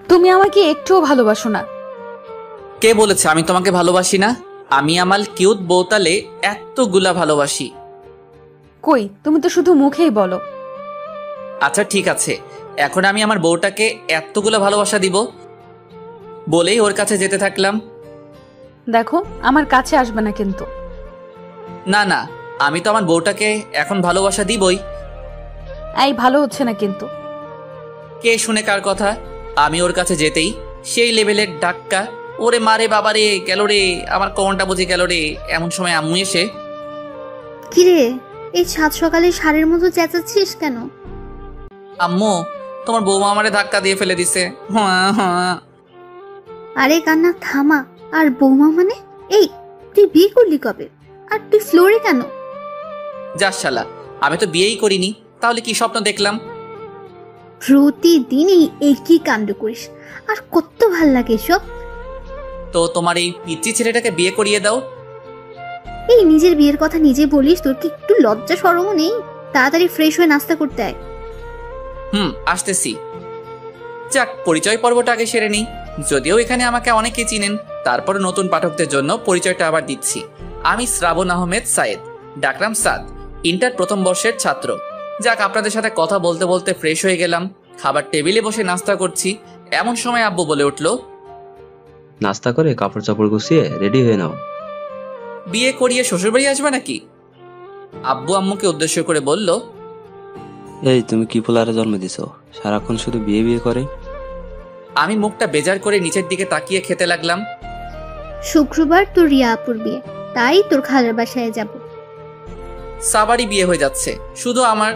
তুমি আমাকে একটুও ভালোবাসো না। কে বলেছে আমি তোমাকে ভালোবাসি না? আমি আমার কিউট বউতালে এতগুলা ভালোবাসি। কই, তুমি তো শুধু মুখেই বলো। আচ্ছা ঠিক আছে, এখন আমি আমার বউটাকে এতগুলা ভালোবাসা দিব বলেই ওর কাছে যেতে থাকলাম। দেখো, আমার কাছে আসবে না কিন্তু। না না, আমি তো আমার বউটাকে এখন ভালোবাসা দিবই। এই ভালো হচ্ছে না কিন্তু। কে শুনে কার কথা? আমি ওর কাছে যেতেই সেই লেভেলের ডাক্কা, ওরে মারে বাবারে গেল রে, আমার কোমরটা বুঝে গেল রে। এমন সময় আম্মু এসে, কিরে, এই সাত সকালে ষাঁড়ের মতো চেঁচাচ্ছিস কেন? আম্মু তোমার বৌমা আমারে ধাক্কা দিয়ে ফেলে দিছে। হ্যাঁ হ্যাঁ। আরে কান্না থামা। আর বৌমা মানে? এই, তুই বিয়ে করলি কবে? আর তুই ফ্লোরে কেন? যাস শালা, আমি তো বিয়েই করিনি, তাহলে কি স্বপ্ন দেখলাম? প্রতিদিন এই একই কাণ্ড করিস, আর কত ভাল লাগে সব। তো তোমার এই পিচ্চি ছেলেটাকে বিয়ে করিয়ে দাও। এই নিজের বিয়ের কথা নিজে বলিস, তোর কি একটু লজ্জা শরমও নেই? তাড়াতাড়ি ফ্রেশ হয়ে নাস্তা করতে আয়। আসতেছি। যাক, পরিচয় পর্বটা আগে সেরে নিই। যদিও এখানে আমাকে অনেকে চিনেন, তারপর নতুন পাঠকদের জন্য পরিচয়টা আবার দিচ্ছি। আমি শ্রাবণ আহমেদ সায়েদ, ডাকরাম সাদ, ইন্টার প্রথম বর্ষের ছাত্র। যাক, আপনাদের সাথে কথা বলতে বলতে ফ্রেশ হয়ে গেলাম। খাবার টেবিলে বসে নাস্তা করছি, এমন সময় আব্বু বলে উঠল, নাস্তা করে কাপড় চাপড় গুছিয়ে রেডি হয়ে নাও। বিয়ে করিয়ে শ্বশুরবাড়ি আসবে নাকি? আব্বু আম্মুকে উদ্দেশ্য করে বলল, এই তুমি কি পোলারে জন্ম দিছো, সারাক্ষণ শুধু বিয়ে বিয়ে করে। আমি মুখটা বেজার করে নিচের দিকে তাকিয়ে খেতে লাগলাম। শুক্রবার তোর রিয়া আপুর বিয়ে, তাই তোর খালার বাসায় যাব। সাবারই বিয়ে হয়ে যাচ্ছে শুধু আমার।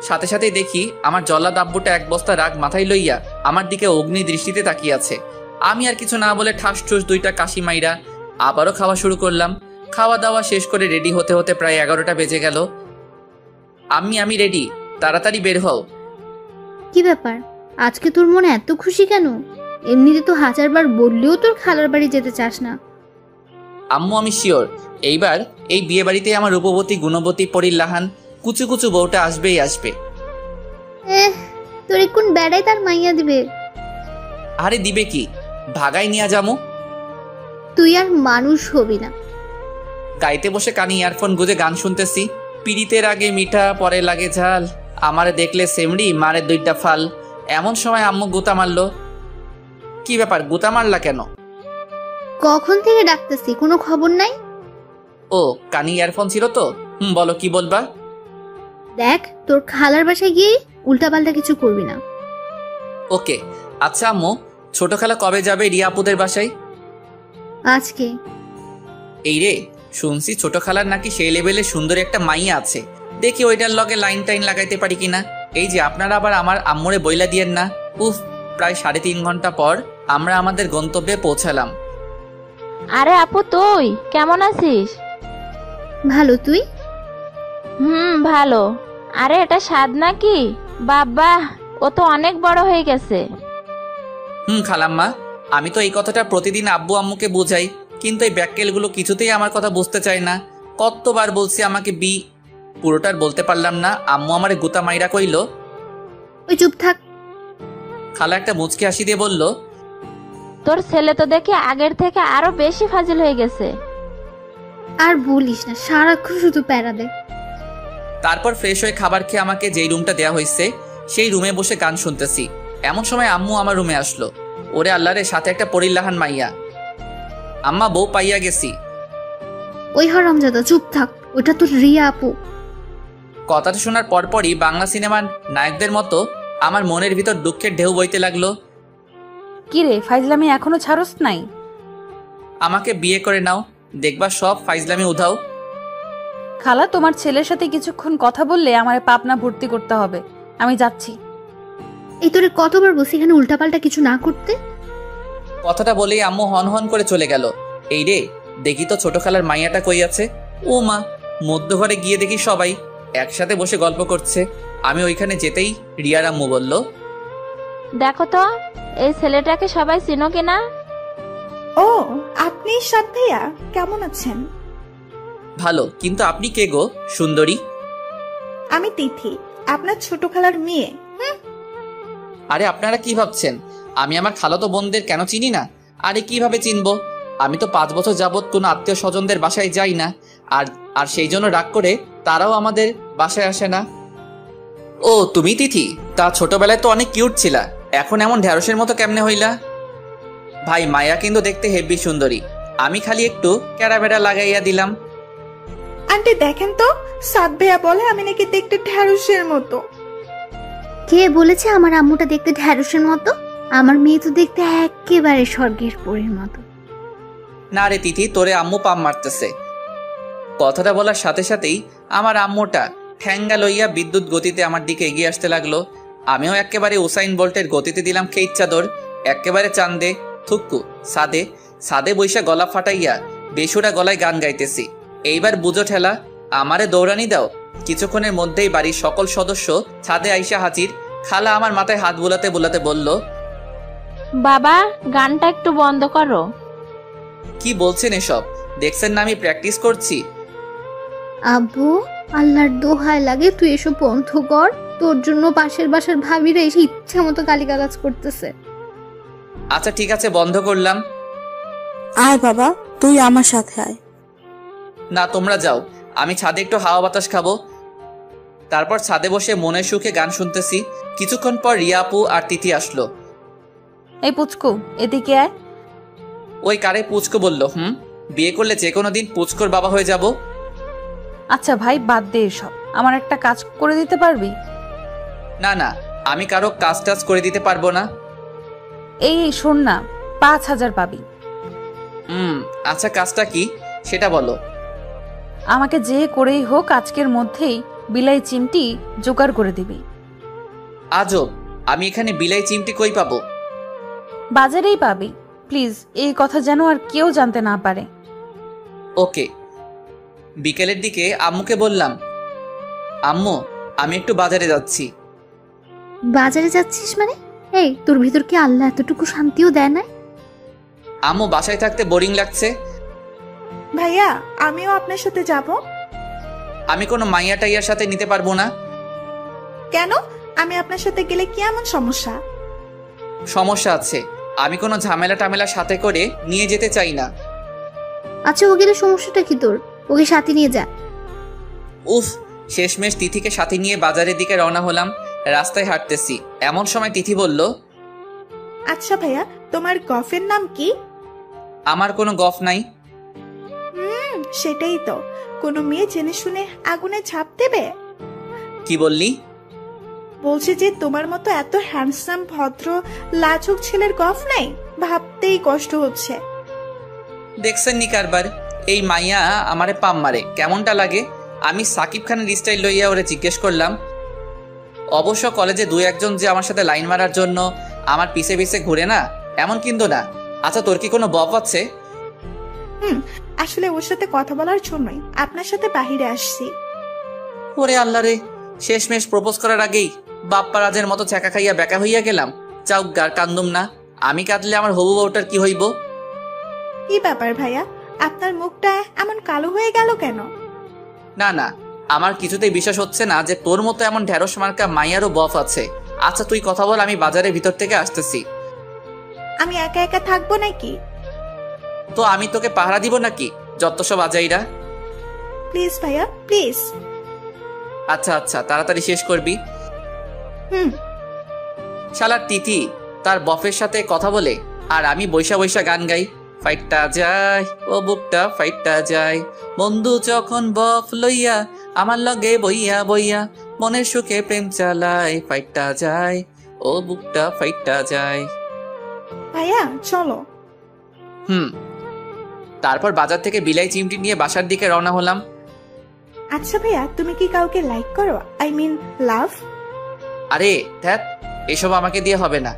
সাথে সাথেই দেখি আমার জল্লাদ আব্বুটা এক বস্তা রাগ মাথায় লইয়া আমার দিকে অগ্নি দৃষ্টিতে তাকিয়ে আছে। আমি আর কিছু না বলে ঠাস ঠুস দুইটা কাশি মাইরা আবারও খাওয়া শুরু করলাম। খাওয়া দাওয়া শেষ করে রেডি হতে হতে প্রায় 11টা বেজে গেল। আমি রেডি, তাড়াতাড়ি বের হও। কি ব্যাপার, আজকে তোর মনে এত খুশি কেন? এমনিতে তো হাজারবার বললেও তোর খালার বাড়ি যেতে চাস না। আম্মু আমি শিওর এইবার এই বিয়ে বাড়িতে আমার রূপবতী গুণবতী পরিল্লাহান কুচু কুচু বউটা আসবেই আসবে। তোর কোন বেড়াই তার মাইয়া দিবে? আরে দিবে কি, ভাগাই নিয়া যামু। তুই আর মানুষ হবি না। গাইতে বসে কানে ইয়ারফোন গুজে গান শুনতেছি। পিড়িতের আগে মিঠা পরে লাগে ঝাল, আমারে দেখলে সেমড়ি মারে দুইটা ফাল। এমন সময় আম্মু গুতা মারলো। কি ব্যাপার, গুতা মারলা কেন? কখন থেকে ডাকতেছি, কোনো খবর নাই? ও, কানে ইয়ারফোন ছিল তো। বলো কি বলবা? দেখ, তোর খালার বাসায় গিয়ে উল্টাপাল্টা কিছু করবি না। ওকে। আচ্ছা আম্মু, ছোট খালা কবে যাবে রিয়া আপুদের বাসায়? আজকে। এই রে, শুনছি ছোট খালার নাকি সেই লেভেলে সুন্দর একটা মাইয়া আছে। দেখি ওইটার লগে লাইন টাইন লাগাইতে পারি কিনা। এই যে আপনারা আবার আমার আম্মুরে বইলা দিয়েন না। উফ, প্রায় 3.5 ঘন্টা পর আমরা আমাদের গন্তব্যে পৌঁছালাম। আরে আপু, তুই কেমন আছিস? ভালো, তুই? ভালো। আরে এটা স্বাদ নাকি? বাবা, ও তো অনেক বড় হয়ে গেছে। খালাম্মা, আমি তো এই কথাটা প্রতিদিন আব্বু আম্মুকে বুঝাই, কিন্তু এই ব্যাককেলগুলো কিছুতেই আমার কথা বুঝতে চায় না। কতবার বলছি আমাকে পুরোটার বলতে পারলাম না। আম্মু আমারে গুতা মাইরা কইল, ওই চুপ থাক। খালা একটা মুচকি হাসি দিয়ে বলল, তোর ছেলে তো দেখি আগের থেকে আরো বেশি ফাজিল হয়ে গেছে। আর বলিস না, সারাক্ষণ শুধু প্যারা দে। তারপর ফ্রেশ হয়ে খাবার খেয়ে আমাকে যেই রুমটা দেয়া হয়েছে সেই রুমে বসে গান শুনতেছি। এমন সময় আম্মু আমার রুমে আসলো। ওরে আল্লাহরে, সাথে একটা পরিল্লাহান মাইয়া। আম্মা, বউ পাইয়া গেছি। ওই হারামজাদা, চুপ থাক, ওটা তোর রিয়া আপু। কথাটা শোনার পরপরই বাংলা সিনেমার নায়কদের মতো আমার মনের ভিতর দুঃখের ঢেউ বইতে লাগলো। কিরে, ফাইজলামি এখনো ছাড়স নাই? আমাকে বিয়ে করে নাও, দেখবা সব ফাইজলামি উধাও। খালা, তোমার ছেলের সাথে কিছুক্ষণ কথা বললে আমার পাপনা ভর্তি করতে হবে। আমি যাচ্ছি। এই তোরে কতবার বলছি এখানে উল্টাপাল্টা কিছু না করতে। কথাটা বলেই আম্মু হন হন করে চলে গেল। এই রে, দেখি তো ছোট খালার মাইয়াটা কই আছে। ও মা, মধ্য ঘরে গিয়ে দেখি সবাই একসাথে বসে গল্প করছে। আমি ওইখানে যেতেই রিয়ার আম্মু বলল, দেখো তো এই ছেলেটাকে সবাই চিনো কিনা? ও, আপনি সাদ ভাইয়া, কেমন আছেন? ভালো, কিন্তু আপনি কে গো সুন্দরী? আমি তিথি, আপনার ছোট খালার মেয়ে। আরে আপনারা কি ভাবছেন আমি আমার খালাতো বোনদের কেন চিনি না? আরে কিভাবে চিনবো? আমি তো 5 বছর যাবৎ কোনো আত্মীয় স্বজনদের বাসায় যাই না। আর আর সেই জন্য রাগ করে তারাও আমাদের বাসায় আসে না। ও তুমি তিথি, তা ছোটবেলায় তো অনেক কিউট ছিলা, এখন এমন ঢ্যাঁড়সের মতো কেমনে হইলা? ভাই মায়া কিন্তু দেখতে হেব্বি সুন্দরী, আমি খালি একটু ক্যারাবেড়া লাগাইয়া দিলাম। আন্টি দেখেন তো, সাদ ভাইয়া বলে আমি নাকি দেখতে ঢ্যাঁড়সের মতো। কে বলেছে আমার আম্মুটা দেখতে ঢ্যাঁড়সের মতো? আমার মেয়ে তো দেখতে একেবারে স্বর্গের পরীর মতো। না রে তিথি, তোরে আম্মু পাম মারতেছে। কথাটা বলার সাথে সাথেই আমার আম্মুটা ঠ্যাঙ্গা লইয়া বিদ্যুৎ গতিতে আমার দিকে এগিয়ে আসতে লাগলো। আমিও একেবারে উসাইন বোল্টের গতিতে দিলাম খেইচ চাদর, একেবারে চান্দে থুক্কু সাদে সাদে বৈশা গলা ফাটাইয়া বেসুরা গলায় গান গাইতেছি। এইবার বুঝো ঠেলা, আমারে দৌড়ানি দাও। কিছুক্ষণের মধ্যেই বাড়ির সকল সদস্য ছাদে আইসা হাজির। খালা আমার মাথায় হাত বুলাতে বুলাতে বলল, বাবা গানটা একটু বন্ধ করো। কি বলছেন এসব? দেখছেন না আমি প্র্যাকটিস করছি। আব্বু, আল্লাহর দোহায় লাগে তুই এসব বন্ধ কর। তোর জন্য পাশের বাসার ভাবিরা এসে ইচ্ছা মতো গালিগালাজ করতেছে। আচ্ছা ঠিক আছে, বন্ধ করলাম। আয় বাবা, তুই আমার সাথে আয়। না তোমরা যাও, আমি ছাদে একটু হাওয়া বাতাস খাবো। তারপর ছাদে বসে মনের সুখে গান শুনতেছি। কিছুক্ষণ পর রিয়া আপু আর তিথি আসলো। এই পুচকু, এদিকে আয়। ওই কারে পুচকো বললো? বিয়ে করলে যে কোনো দিন পুচকোর বাবা হয়ে যাব। আচ্ছা ভাই, বাদ দে এসব। আমার একটা কাজ করে দিতে পারবি? না না, আমি কারো কাজ টাজ করে দিতে পারবো না। এই শোন না, 5,000 পাবি। আচ্ছা কাজটা কি সেটা বলো। আমাকে যে করেই হোক আজকের মধ্যেই বিলাই চিমটি জোগাড় করে দিবি। আজব, আমি এখানে বিলাই চিমটি কই পাবো? বাজারেই পাবি। প্লিজ এই কথা যেন আর কেউ জানতে না পারে। ওকে। বিকেলের দিকে আম্মুকে বললাম, আম্মু আমি একটু বাজারে যাচ্ছি। বাজারে যাচ্ছিস মানে? এই, তোর ভিতর কি আল্লাহ এতটুকু শান্তিও দেয় না? আম্মু বাসায় থাকতে বোরিং লাগছে। ভাইয়া আমিও আপনার সাথে যাব। আমি কোনো মাইয়া টাইয়ার সাথে নিতে পারবো না। কেন? আমি আপনার সাথে গেলে কি এমন সমস্যা? সমস্যা আছে, আমি কোনো ঝামেলা টামেলার সাথে করে নিয়ে যেতে চাই না। আচ্ছা, ও গেলে সমস্যাটা কি তোর? ওকে সাথে নিয়ে যা। উফ, শেষমেশ তিথিকে সাথে নিয়ে বাজারের দিকে রওনা হলাম। রাস্তায় হাঁটতেছি, এমন সময় তিথি বলল, আচ্ছা ভাইয়া, তোমার গফের নাম কি? আমার কোনো গফ নাই। সেটাই তো, কোনো মেয়ে জেনে শুনে আগুনে ঝাঁপ দেবে? কি বললি? বলছে যে তোমার মতো এত হ্যান্ডসাম ভদ্র লাজুক ছেলের গফ নাই, ভাবতেই কষ্ট হচ্ছে। দেখছেন নি কারবার, এই মাইয়া আমারে পাম মারে, কেমনটা লাগে? আমি সাকিব খানের স্টাইল লইয়া ওরে জিজ্ঞেস করলাম। অবশ্য কলেজে 2-1 যে আমার সাথে লাইন মারার জন্য আমার পিছে পিছে ঘুরে না, এমন কিন্তু না। আচ্ছা তোর কি কোনো বফ আছে? আসলে ওর সাথে কথা বলার জন্যই আপনার সাথে বাহিরে আসছি। ওরে আল্লাহ রে, শেষমেশ প্রপোজ করার আগেই বাপ্পা রাজের মতো ছ্যাঁকা খাইয়া বেকা হইয়া গেলাম। চাউগার কান্দুম না, আমি কাঁদলে আমার হবু বউটার কি হইব? কি ব্যাপার ভাইয়া, আপনার মুখটা এমন কালো হয়ে গেল কেন? না না, আমার কিছুতেই বিশ্বাস হচ্ছে না যে তোর মতো এমন ঢ্যাঁড়স মার্কা মাইয়ারও বফ আছে। আচ্ছা তুই কথা বল, আমি বাজারের ভিতর থেকে আসতেছি। আমি একা একা থাকবো নাকি? তো আমি তোকে পাহারা দিব নাকি যত সব আজাইরা? প্লিজ ভাইয়া, প্লিজ। আচ্ছা আচ্ছা, তাড়াতাড়ি শেষ করবি। শালার তিথি তার বফের সাথে কথা বলে আর আমি বৈশা বৈশা গান গাই। ফাইটটা যায় ও বুকটা ফাইটটা যায়, বন্ধু যখন বফ লইয়া আমার লগে বইয়া বইয়া মনের সুখে প্রেম চালায়। ফাইটটা যায় ও বুকটা ফাইটটা যায়। ভাইয়া চলো। তারপর বাজার থেকে বিলাই চিমটি নিয়ে বাসার দিকে রওনা হলাম। আচ্ছা ভাইয়া, তুমি কি কাউকে লাইক করো? আই মিন লাভ? আরে ধ্যাত, এসব আমাকে দিয়ে হবে না।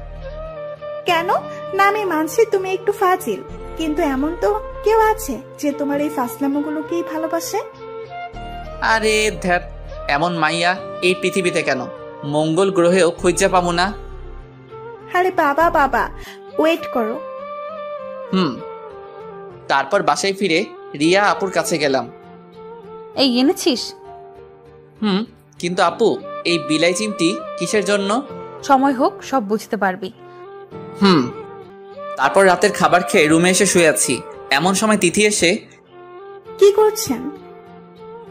কেন না? আমি মানছি তুমি একটু ফাজিল, কিন্তু এমন তো কেউ আছে যে তোমার এই ফাসলামোগুলোকেই ভালোবাসে। আরে ধ্যাত, এমন মাইয়া এই পৃথিবীতে কেন, মঙ্গল গ্রহেও খুঁজা পাবো না। আরে বাবা বাবা, ওয়েট করো। তারপর বাসায় ফিরে রিয়া আপুর কাছে গেলাম। এই এনেছিস? কিন্তু আপু, এই বিলাই চিমটি কিসের জন্য? সময় হোক, সব বুঝতে পারবি। তারপর রাতের খাবার খেয়ে রুমে এসে শুয়ে আছি। এমন সময় তিথি এসে, কি করছেন?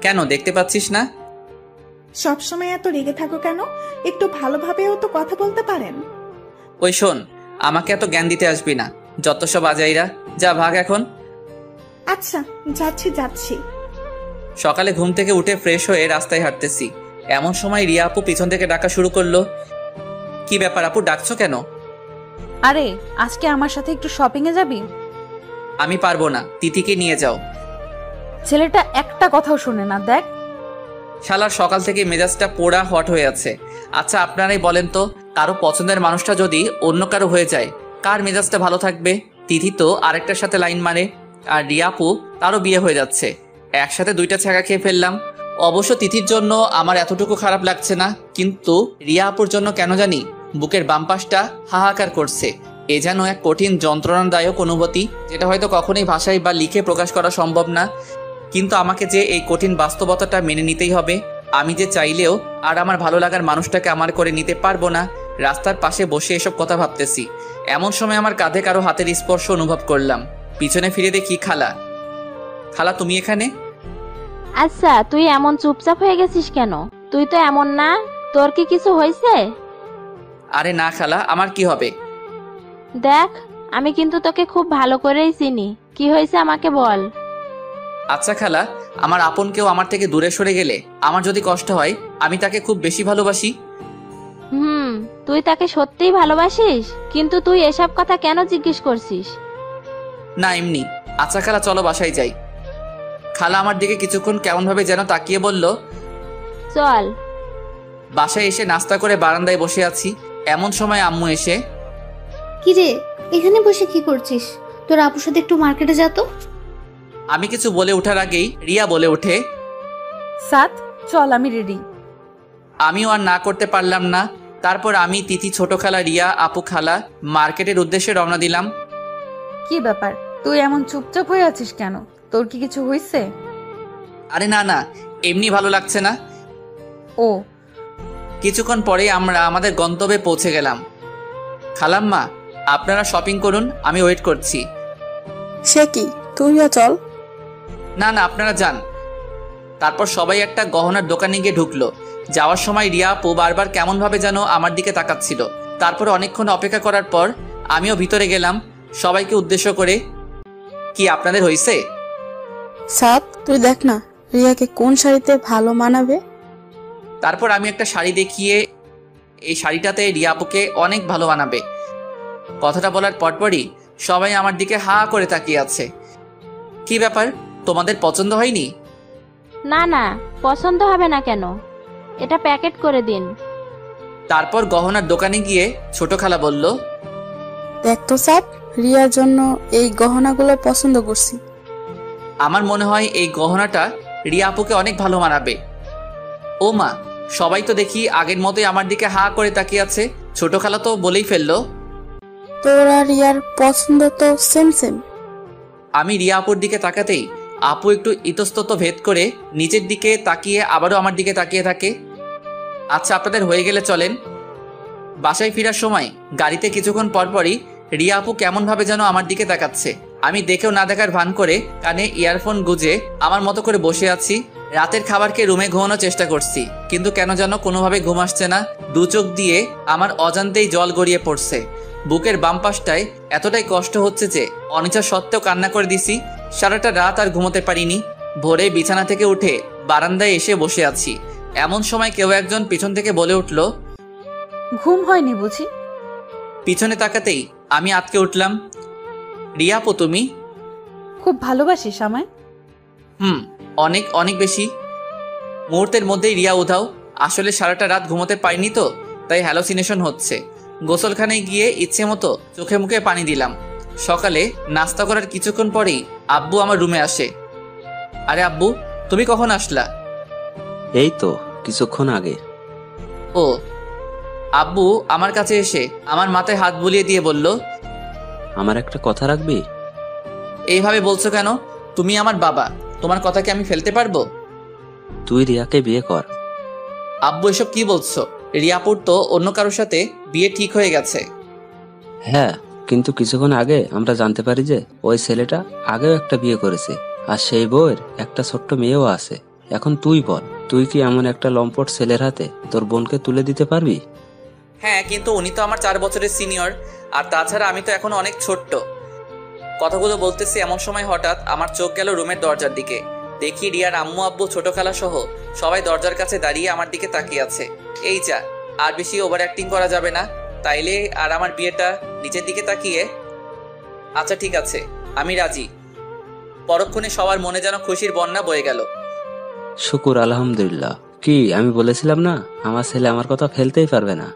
কেন দেখতে পাচ্ছিস না? সবসময় এত রেগে থাকো কেন? একটু ভালোভাবেও তো কথা বলতে পারেন। ওই শোন, আমাকে এত জ্ঞান দিতে আসবি না, যত সব আজাইরা। যা ভাগ এখন। আচ্ছা, যাচ্ছি। সকালে ঘুম থেকে উঠে ফ্রেশ হয়ে রাস্তায় হাঁটতেছি। এমন সময় রিয়া আপু পিছন থেকে ডাকা শুরু করলো। কি ব্যাপার আপু, ডাকছো কেন? আরে আজকে আমার সাথে একটু শপিং এ যাবি? আমি পারবো না, তিথিকে নিয়ে যাও। ছেলেটা একটা কথাও শোনে না, দেখ। শালার সকাল থেকে মেজাজটা পোড়া হট হয়ে আছে। আচ্ছা আপনারাই বলেন তো, কারো পছন্দের মানুষটা যদি অন্য কারো হয়ে যায়, কার মেজাজটা ভালো থাকবে? তিথি তো আরেকটার সাথে লাইন মারে, আর রিয়া আপু তারও বিয়ে হয়ে যাচ্ছে। একসাথে দুইটা ছ্যাঁকা খেয়ে ফেললাম। অবশ্য তিথির জন্য আমার এতটুকু খারাপ লাগছে না, কিন্তু রিয়া আপুর জন্য কেন জানি বুকের বাম পাশটা হাহাকার করছে। এ যেন এক কঠিন যন্ত্রণাদায়ক অনুভূতি, যেটা হয়তো কখনোই ভাষায় বা লিখে প্রকাশ করা সম্ভব না। কিন্তু আমাকে যে এই কঠিন বাস্তবতাটা মেনে নিতেই হবে। আমি যে চাইলেও আর আমার ভালো লাগার মানুষটাকে আমার করে নিতে পারবো না। রাস্তার পাশে বসে এসব কথা ভাবতেছি। এমন সময় আমার কাঁধে কারো হাতের স্পর্শ অনুভব করলাম। পিছনে ফিরে দেখি খালা। খালা তুমি এখানে? আচ্ছা, তুই এমন চুপচাপ হয়ে গেছিস কেন? তুই তো এমন না, তোর কি কিছু হয়েছে? আরে না খালা, আমার কি হবে? দেখ, আমি কিন্তু তোকে খুব ভালো করেই চিনি। কি হয়েছে আমাকে বল। আচ্ছা খালা, আমার আপন কেউ আমার থেকে দূরে সরে গেলে আমার যদি কষ্ট হয়, আমি তাকে খুব বেশি ভালোবাসি। তুই তাকে সত্যিই ভালোবাসিস? কিন্তু তুই এসব কথা কেন জিজ্ঞেস করছিস? না এমনি। আচ্ছা খালা, চলো বাসায় যাই। খালা আমার দিকে কিছুক্ষণ কেমন ভাবে যেন তাকিয়ে বলল, চল। বাসায় এসে নাস্তা করে বারান্দায় বসে আছি। এমন সময় আম্মু এসে, কি রে, এখানে বসে কি করছিস? তোর আপুর সাথে একটু মার্কেটে যা তো। আমি কিছু বলে ওঠার আগেই রিয়া বলে ওঠে, সাত, চল, আমি রেডি। আমিও আর না করতে পারলাম না। তারপর আমি, তিথি, ছোট খালা, রিয়া আপু, খালা মার্কেটের উদ্দেশ্যে রওনা দিলাম। কি ব্যাপার, তুই এমন চুপচাপ হয়ে আছিস কেন? তোর কি কিছু হয়েছে? আরে না না, এমনি ভালো লাগছে না। ও। কিছুক্ষণ পরে আমরা আমাদের গন্তব্যে পৌঁছে গেলাম। খালাম্মা, আপনারা শপিং করুন, আমি ওয়েট করছি। সে কি, তুইও চল। না না, আপনারা যান। তারপর সবাই একটা গহনার দোকানে গিয়ে ঢুকলো। যাওয়ার সময় রিয়া আপু বারবার কেমনভাবে যেন আমার দিকে তাকাচ্ছিল। তারপর অনেকক্ষণ অপেক্ষা করার পর আমিও ভিতরে গেলাম সবাইকে উদ্দেশ্য করে। কি আপনাদের হয়েছে? সাত, তুই দেখ না রিয়াকে কোন শাড়িতে ভালো মানাবে। তারপর আমি একটা শাড়ি দেখিয়ে, এই শাড়িটাতে রিয়া আপুকে অনেক ভালো মানাবে। কথাটা বলার পরপরই সবাই আমার দিকে হা করে তাকিয়ে আছে। কি ব্যাপার, তোমাদের পছন্দ হয়নি? না না, পছন্দ হবে না কেন? এটা প্যাকেট করে দিন। তারপর গহনার দোকানে গিয়ে ছোট খালা বলল, দেখ তো সাত, রিয়ার জন্য এই গহনাগুলো পছন্দ করছি। আমার মনে হয় এই গহনাটা রিয়া আপুকে অনেক ভালো মানাবে। ও মা, সবাই তো দেখি আগের মতোই আমার দিকে হা করে তাকিয়ে আছে। ছোট খালা তো বলেই ফেললো, তোর আর রিয়ার পছন্দ তো সেম সেম। আমি রিয়া আপুর দিকে তাকাতেই আপু একটু ইতস্তত ভেদ করে নিচের দিকে তাকিয়ে আবারও আমার দিকে তাকিয়ে থাকে। আচ্ছা আপনাদের হয়ে গেলে চলেন। বাসায় ফেরার সময় গাড়িতে কিছুক্ষণ পরপরই রিয়া আপু কেমনভাবে যেন আমার দিকে তাকাচ্ছে। আমি দেখেও না দেখার ভান করে কানে ইয়ারফোন গুজে আমার মতো করে বসে আছি। রাতের খাবারকে রুমে ঘুমানোর চেষ্টা করছি, কিন্তু কেন যেন কোনোভাবে ঘুম আসছে না। দু চোখ দিয়ে আমার অজান্তেই জল গড়িয়ে পড়ছে। বুকের বাম পাশটায় এতটাই কষ্ট হচ্ছে যে অনিচ্ছা সত্ত্বেও কান্না করে দিছি। সারাটা রাত আর ঘুমোতে পারিনি। ভোরে বিছানা থেকে উঠে বারান্দায় এসে বসে আছি। এমন সময় কেউ একজন পিছন থেকে বলে উঠল, ঘুম হয়নি বুঝি? পিছনে তাকাতেই আমি আটকে উঠলাম। রিয়া আপু তুমি? খুব ভালোবাসিস আমায়? অনেক অনেক বেশি। মুহূর্তের মধ্যেই রিয়া উধাও। আসলে সারাটা রাত ঘুমোতে পারিনি তো, তাই হ্যালোসিনেশন হচ্ছে। গোসলখানায় গিয়ে ইচ্ছে মতো চোখে মুখে পানি দিলাম। সকালে নাস্তা করার কিছুক্ষণ পরেই আব্বু আমার রুমে আসে। আরে আব্বু, তুমি কখন আসলা? এই তো কিছুক্ষণ আগে। ও। আব্বু আমার কাছে এসে আমার মাথায় হাত বুলিয়ে দিয়ে বলল, আমার একটা কথা রাখবি? এইভাবে বলছো কেন? তুমি আমার বাবা, তোমার কথা কি আমি ফেলতে পারবো? তুই রিয়াকে বিয়ে কর। আব্বু এসব কি বলছো? রিয়াপুর তো অন্য কারোর সাথে বিয়ে ঠিক হয়ে গেছে। হ্যাঁ, কিন্তু কিছুক্ষণ আগে আমরা জানতে পারি যে ওই ছেলেটা আগেও একটা বিয়ে করেছে, আর সেই বউয়ের একটা ছোট্ট মেয়েও আছে। এখন তুই বল, তুই কি এমন একটা লম্পট ছেলের হাতে তোর বোনকে তুলে দিতে পারবি? হ্যাঁ, কিন্তু উনি তো আমার 4 বছরের সিনিয়র, আর তাছাড়া আমি তো এখন অনেক ছোট্ট। কথাগুলো বলতেছি এমন সময় হঠাৎ আমার চোখ গেল রুমের দরজার দিকে। দেখি রিয়ার আম্মু আব্বু ছোট খালা সহ সবাই দরজার কাছে দাঁড়িয়ে আমার দিকে তাকিয়ে আছে। এই যা, আর বেশি ওভার অ্যাক্টিং করা যাবে না, তাইলে আর আমার বিয়েটা নিচের দিকে তাকিয়ে। আচ্ছা ঠিক আছে, আমি রাজি। পরক্ষণে সবার মনে যেন খুশির বন্যা বয়ে গেল। শুকুর আলহামদুলিল্লাহ। কি আমি বলেছিলাম না, আমার ছেলে আমার কথা ফেলতেই পারবে না।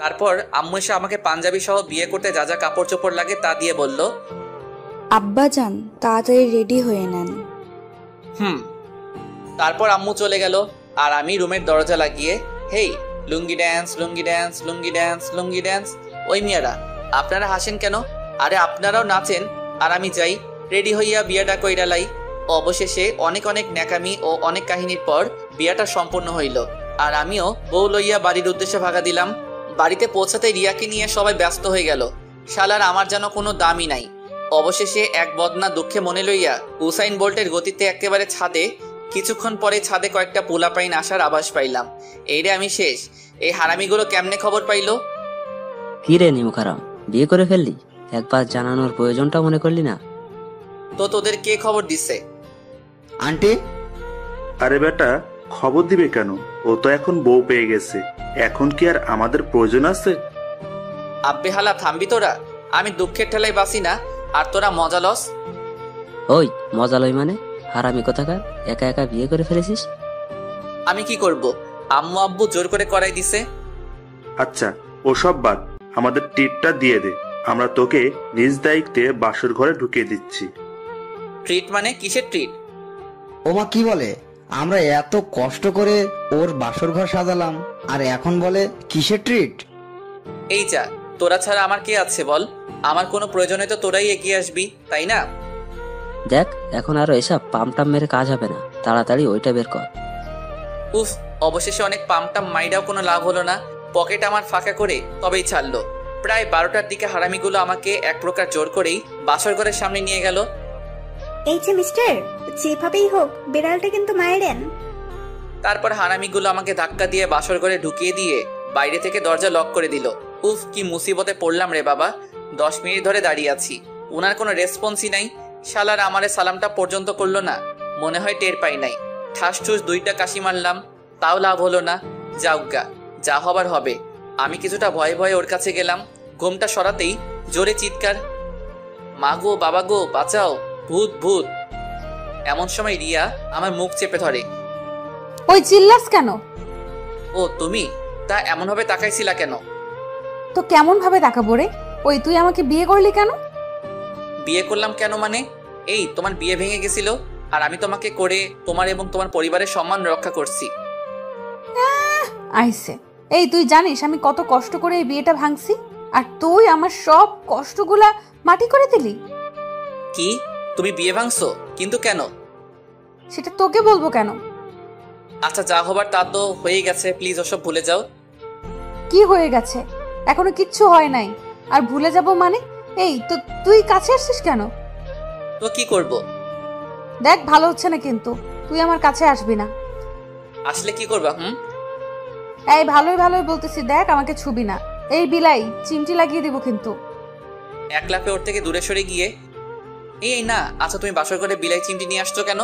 তারপর আম্মু এসে আমাকে পাঞ্জাবি সহ বিয়ে করতে যা যা কাপড় চোপড় লাগে তা দিয়ে বলল, আব্বাজান তাড়াতাড়ি রেডি হয়ে নেন। তারপর আম্মু চলে গেল, আর আমি রুমের দরজা লাগিয়ে হেই লুঙ্গি ড্যান্স লুঙ্গি ড্যান্স লুঙ্গি ড্যান্স লুঙ্গি ড্যান্স। ওই মিয়ারা, আপনারা হাসেন কেন? আরে আপনারাও নাচেন আর আমি যাই রেডি হইয়া বিয়াটা কইরা লাই। অবশেষে অনেক অনেক ন্যাকামি ও অনেক কাহিনীর পর বিয়াটা সম্পূর্ণ হইল, আর আমিও বউ লইয়া বাড়ির উদ্দেশ্যে ভাগা দিলাম। বাড়িতে পৌঁছাতে রিয়াকে নিয়ে সবাই ব্যস্ত হয়ে গেল। শালার আমার যেন কোনো দামই নাই। অবশেষে এক বদনা দুঃখে মনে লইয়া উসাইন বোল্টের গতিতে একেবারে ছাদে, কিছুক্ষণ পরে ছাদে কয়েকটা পোলাপাইন আসার আভাস পাইলাম। এইরে আমি শেষ। এই হারামিগুলো কেমনে খবর পাইলো? কি রে নিমুখারাম, বিয়ে করে ফেললি? একবার জানানোর প্রয়োজনটা মনে করলি না? তো তোদের কে খবর দিছে? আন্টি। আরে বেটা, খবর দিবে কেন? ও তো এখন বউ পেয়ে গেছে, এখন কি আর আমাদের প্রয়োজন আছে? আব্বে হালা থামবি তোরা? আমি দুঃখের ঠেলায় বাসি না, আর তোরা মজা লস। ওই মজা লই মানে? হারামি কোথাকার, একা একা বিয়ে করে ফেলেছিস? আমি কি করব? আম্মু আব্বু জোর করে করাই দিছে। আচ্ছা ওসব বাদ, আমাদের ট্রিটটা দিয়ে দে, আমরা তোকে নিজ দায়িত্বে বাসর ঘরে ঢুকিয়ে দিচ্ছি। ট্রিট মানে কিসের ট্রিট? ওমা কি বলে? আমরা এত কষ্ট করে ওর বাসর ঘর সাজালাম, আর এখন বলে কিসের ট্রিট? এই যা, তোরা ছাড়া আমার কে আছে বল? আমার কোনো প্রয়োজনে তো তোরাই এগিয়ে আসবি, তাই না? দেখ, এখন আরো এসব পামটাম মেরে কাজ হবে না, তাড়াতাড়ি ওইটা বের কর। উফ, অবশেষে অনেক পামটাম মাইডাও কোনো লাভ হলো না। পকেট আমার ফাঁকা করে তবেই ছাড়লো। প্রায় 12টার দিকে হারামিগুলো আমাকে এক প্রকার জোর করেই বাসর ঘরের সামনে নিয়ে গেল। এই যে মিস্টার, যেভাবেই হোক বিড়ালটা কিন্তু মায়েরেন। তারপর হারামিগুলো আমাকে ধাক্কা দিয়ে বাসর ঘরে ঢুকিয়ে দিয়ে বাইরে থেকে দরজা লক করে দিল। উফ, কি মুসিবতে পড়লাম রে বাবা। 10 মিনিট ধরে দাঁড়িয়ে আছি, ওনার কোনো রেসপন্সই নাই। শালার আমারে সালামটা পর্যন্ত করলো না, মনে হয় টের পাই নাই। ঠাস ঠুস 2টা কাশি মারলাম, তাও লাভ হলো না। যাউগা, যা হবার হবে। আমি কিছুটা ভয়ে ভয়ে ওর কাছে গেলাম। ঘুমটা সরাতেই জোরে চিৎকার, মা গো বাবা গো বাঁচাও, ভূত ভূত। এমন সময় রিয়া আমার মুখ চেপে ধরে। ওই চিল্লাস কেন? ও তুমি? তা এমন ভাবে তাকাইছিলা কেন? তো কেমন ভাবে তাকাবো রে? ওই তুই আমাকে বিয়ে করলি কেন? বিয়ে করলাম কেন মানে? এই তোমার বিয়ে ভেঙে গেছিল, আর আমি তোমাকে করে তোমার এবং তোমার পরিবারের সম্মান রক্ষা করছি। আইসে, এই তুই জানিস আমি কত কষ্ট করে এই বিয়েটা ভাঙছি, আর তুই আমার সব কষ্টগুলা মাটি করে দিলি। কি? তুমি বিয়ে ভাঙছো? কিন্তু কেন? সেটা তোকে বলবো কেন? আচ্ছা, যা হবার তা তো হয়ে গেছে, প্লিজ ওসব ভুলে যাও। কি হয়ে গেছে? এখনো কিচ্ছু হয় নাই, আর ভুলে যাব মানে? এই তো তুই কাছে আসছিস কেন? তো কি করব? দেখ, ভালো হচ্ছে না কিন্তু, তুই আমার কাছে আসবি না। আসলে কি করবা? এই ভালোই ভালোই বলতেছি, দেখ আমাকে ছুবি না। এই বিলাই চিমটি লাগিয়ে দিব কিন্তু। এক লাফে ওর থেকে দূরে সরে গিয়ে, এই না, আচ্ছা তুমি বাসর করে বিলাই চিমটি নিয়ে আসছো কেন?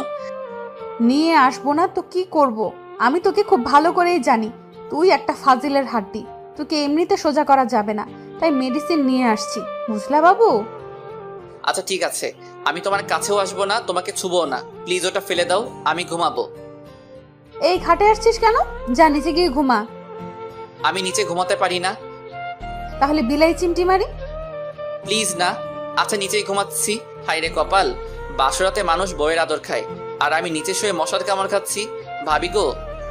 নিয়ে আসবো না তো কি করব? আমি তোকে খুব ভালো করেই জানি, তুই একটা ফাজিলের হাড্ডি। তোকে এমনিতে সোজা করা যাবে না, তাই মেডিসিন নিয়ে আসছি, বুঝলা বাবু? আচ্ছা ঠিক আছে, আমি তোমার কাছেও আসবো না, তোমাকে ছুবও না। প্লিজ ওটা ফেলে দাও, আমি ঘুমাবো। এই খাটে আসছিস কেন? যা নিচে গিয়ে ঘুমা। আমি নিচে ঘুমাতে পারি না। তাহলে বিলাই চিমটি মারি? প্লিজ না। আচ্ছা নিচেই ঘুমাচ্ছি। হাইরে কপাল, বাসরাতে মানুষ বউয়ের আদর খায়, আর আমি নিচে শুয়ে মশার কামড় খাচ্ছি। ভাবি গো,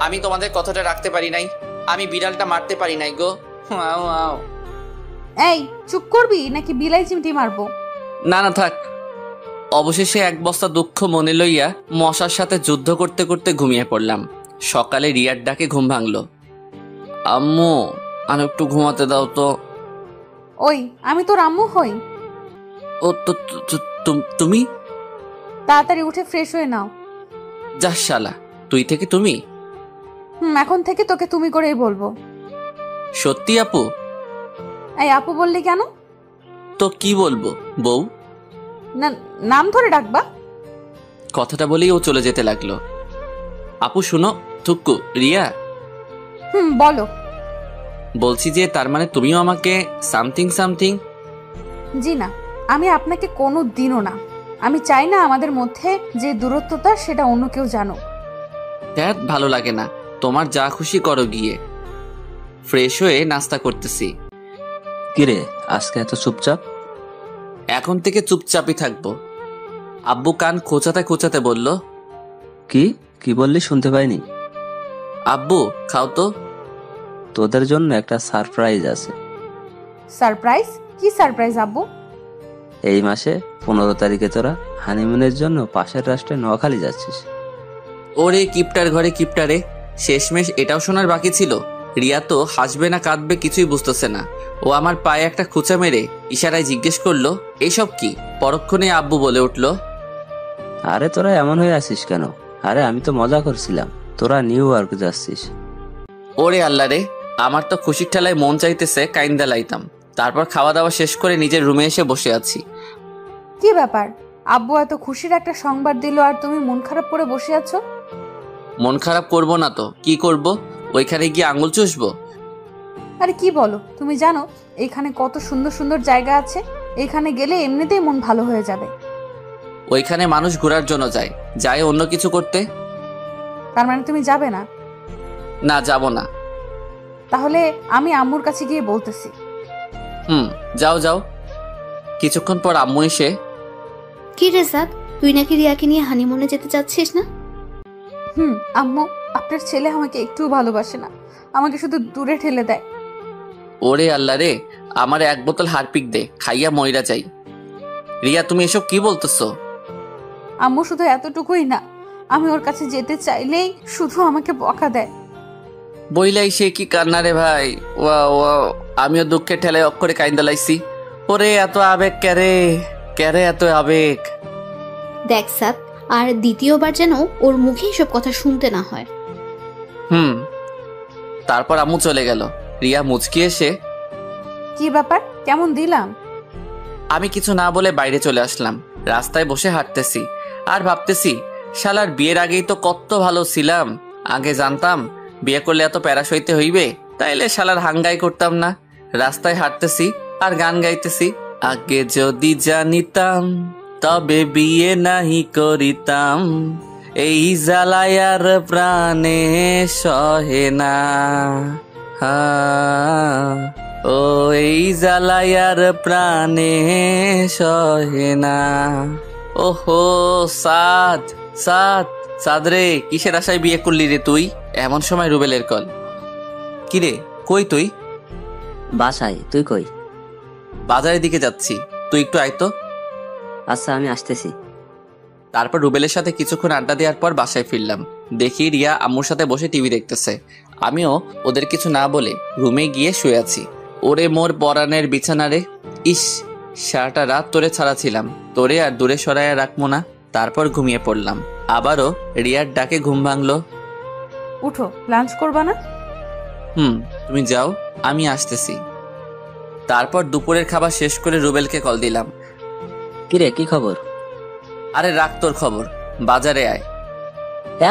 আমি তোমাদের কথাটা রাখতে পারি নাই, আমি বিড়ালটা মারতে পারি নাই গো। এই চুপ করবি নাকি বিলাই চিমটি মারবো? না না থাক। অবশেষে এক বস্তা দুঃখ মনে লইয়া মশার সাথে যুদ্ধ করতে করতে ঘুমিয়ে পড়লাম। সকালে রিয়ার ডাকে ঘুম ভাঙলো। আম্মু আর একটু ঘুমাতে দাও তো। ওই আমি তোর আম্মু হই? ও তো তুমি? তাড়াতাড়ি উঠে ফ্রেশ হয়ে নাও। যা শালা, তুই থেকে তুমি? এখন থেকে তোকে তুমি করেই বলবো। সত্যি আপু? এই আপু বললি কেন? তো কি বলবো বউ? না, নাম ধরে ডাকবা। কথাটা বলেই ও চলে যেতে লাগলো। আপু শুনো, থুক্কু, রিয়া। বলো। বলছি যে তার মানে তুমিও আমাকে সামথিং সামথিং? জি না, আমি আপনাকে কোনো দিনও না। আমি চাই না আমাদের মধ্যে যে দূরত্বতা সেটা অন্য কেউ জানুক। ধ্যাত, ভালো লাগে না। তোমার যা খুশি করো গিয়ে। ফ্রেশ হয়ে নাস্তা করতেছি। কিরে আজকে এত চুপচাপ? এখন থেকে চুপচাপই থাকবো। আব্বু কান খোঁচাতে খোঁচাতে বলল। কি কি বললি শুনতে পাইনি। আব্বু খাও তো। তোদের জন্য একটা সারপ্রাইজ আছে। সারপ্রাইজ? কি সারপ্রাইজ আব্বু? এই মাসে 15 তারিখে তোরা হানিমুনের জন্য পাশের রাষ্ট্রে নোয়াখালী যাচ্ছিস। ওরে কিপটার ঘরে কিপটারে, শেষমেশ এটাও শোনার বাকি ছিল। রিয়া তো হাসবে না কাঁদবে কিছুই বুঝতেছে না। ও আমার পায়ে একটা খুঁচা মেরে ইশারায় জিজ্ঞেস করলো, এইসব কি? পরক্ষণে আব্বু বলে উঠল, আরে তোরা এমন হয়ে আছিস কেন? আরে আমি তো মজা করছিলাম, তোরা নিউ ইয়র্ক যাচ্ছিস। ওরে আল্লাহ রে, আমার তো খুশির ঠেলায় মন চাইতেছে কাইন্দা লাইতাম। তারপর খাওয়া দাওয়া শেষ করে নিজের রুমে এসে বসে আছি। কি ব্যাপার? আব্বু এত খুশির একটা সংবাদ দিল আর তুমি মন খারাপ করে বসে আছো? মন খারাপ করব না তো কি করব? ওইখানে গিয়ে আঙুল চুষবো? আরে কি বলো, তুমি জানো এখানে কত সুন্দর সুন্দর জায়গা আছে? এখানে গেলে এমনিতেই মন ভালো হয়ে যাবে। ওইখানে মানুষ ঘোরার জন্য যায়, যায় অন্য কিছু করতে। তার মানে তুমি যাবে না? না, যাব না। তাহলে আমি আম্মুর কাছে গিয়ে বলতেছি। যাও যাও। কিছুক্ষণ পর আম্মু এসে, কি রে সাদ, তুই নাকি রিয়াকে নিয়ে হানিমুনে যেতে চাচ্ছিস না? আম্মু, আপনার ছেলে আমাকে একটু ভালোবাসে না, আমাকে শুধু দূরে ঠেলে দেয়। ওরে আল্লাহ রে, আমার এক বোতল হারপিক দে, খাইয়া মইরা যাই। রিয়া তুমি এসব কি বলতেছো? আম্মু শুধু এতটুকুই না, আমি ওর কাছে যেতে চাইলেই শুধু আমাকে বকা দেয়। বইলাই সে কি কান্না রে ভাই। আমিও দুঃখের ঠেলায় অক্ষরে কাইন্দা লাইছি। ওরে এত আবেগ ক্যারে, ক্যারে এত আবেগ। দেখ সাদ, আর দ্বিতীয়বার যেন ওর মুখে এসব কথা শুনতে না হয়। তারপর আম্মু চলে গেল। রিয়া মুচকি এসে, কি ব্যাপার, কেমন দিলাম? আমি কিছু না বলে বাইরে চলে আসলাম। রাস্তায় বসে হাঁটতেছি আর ভাবতেছি, শালার বিয়ের আগেই তো কত ভালো ছিলাম। আগে জানতাম বিয়ে করলে এত প্যারা সইতে হইবে, তাইলে শালার হাঙ্গাই করতাম না। রাস্তায় হাঁটতেছি আর গান গাইতেছি, আগে যদি জানিতাম তবে বিয়ে নাহি করিতাম, এই জ্বালায়ার প্রাণে সহে না। ও এই জ্বালায়ার প্রাণে সহে না। ওহো সাদ, সাদ, সাদ রে, কিসের আশায় বিয়ে করলি রে তুই? এমন সময় রুবেলের কল। কিরে কই তুই? বাসায়। তুই কই? বাজারের দিকে যাচ্ছি, তুই একটু আয় তো। আচ্ছা আমি আসতেছি। তারপর রুবেলের সাথে কিছুক্ষণ আড্ডা দেওয়ার পর বাসায় ফিরলাম। দেখি রিয়া আম্মুর সাথে বসে টিভি দেখতেছে। আমিও ওদের কিছু না বলে রুমে গিয়ে শুয়ে আছি। ওরে মোর পরানের বিছানা রে, ইস সারাটা রাত তোরে ছাড়া ছিলাম, তোরে আর দূরে সরাইয়া রাখবো না। তারপর ঘুমিয়ে পড়লাম। আবারও রিয়ার ডাকে ঘুম ভাঙলো। উঠো, লাঞ্চ করবা না? তুমি যাও, আমি আসতেছি। তারপর দুপুরের খাবার শেষ করে রুবেলকে কল দিলাম। কিরে কি খবর? আরে রাখ তোর খবর, বাজারে আয়।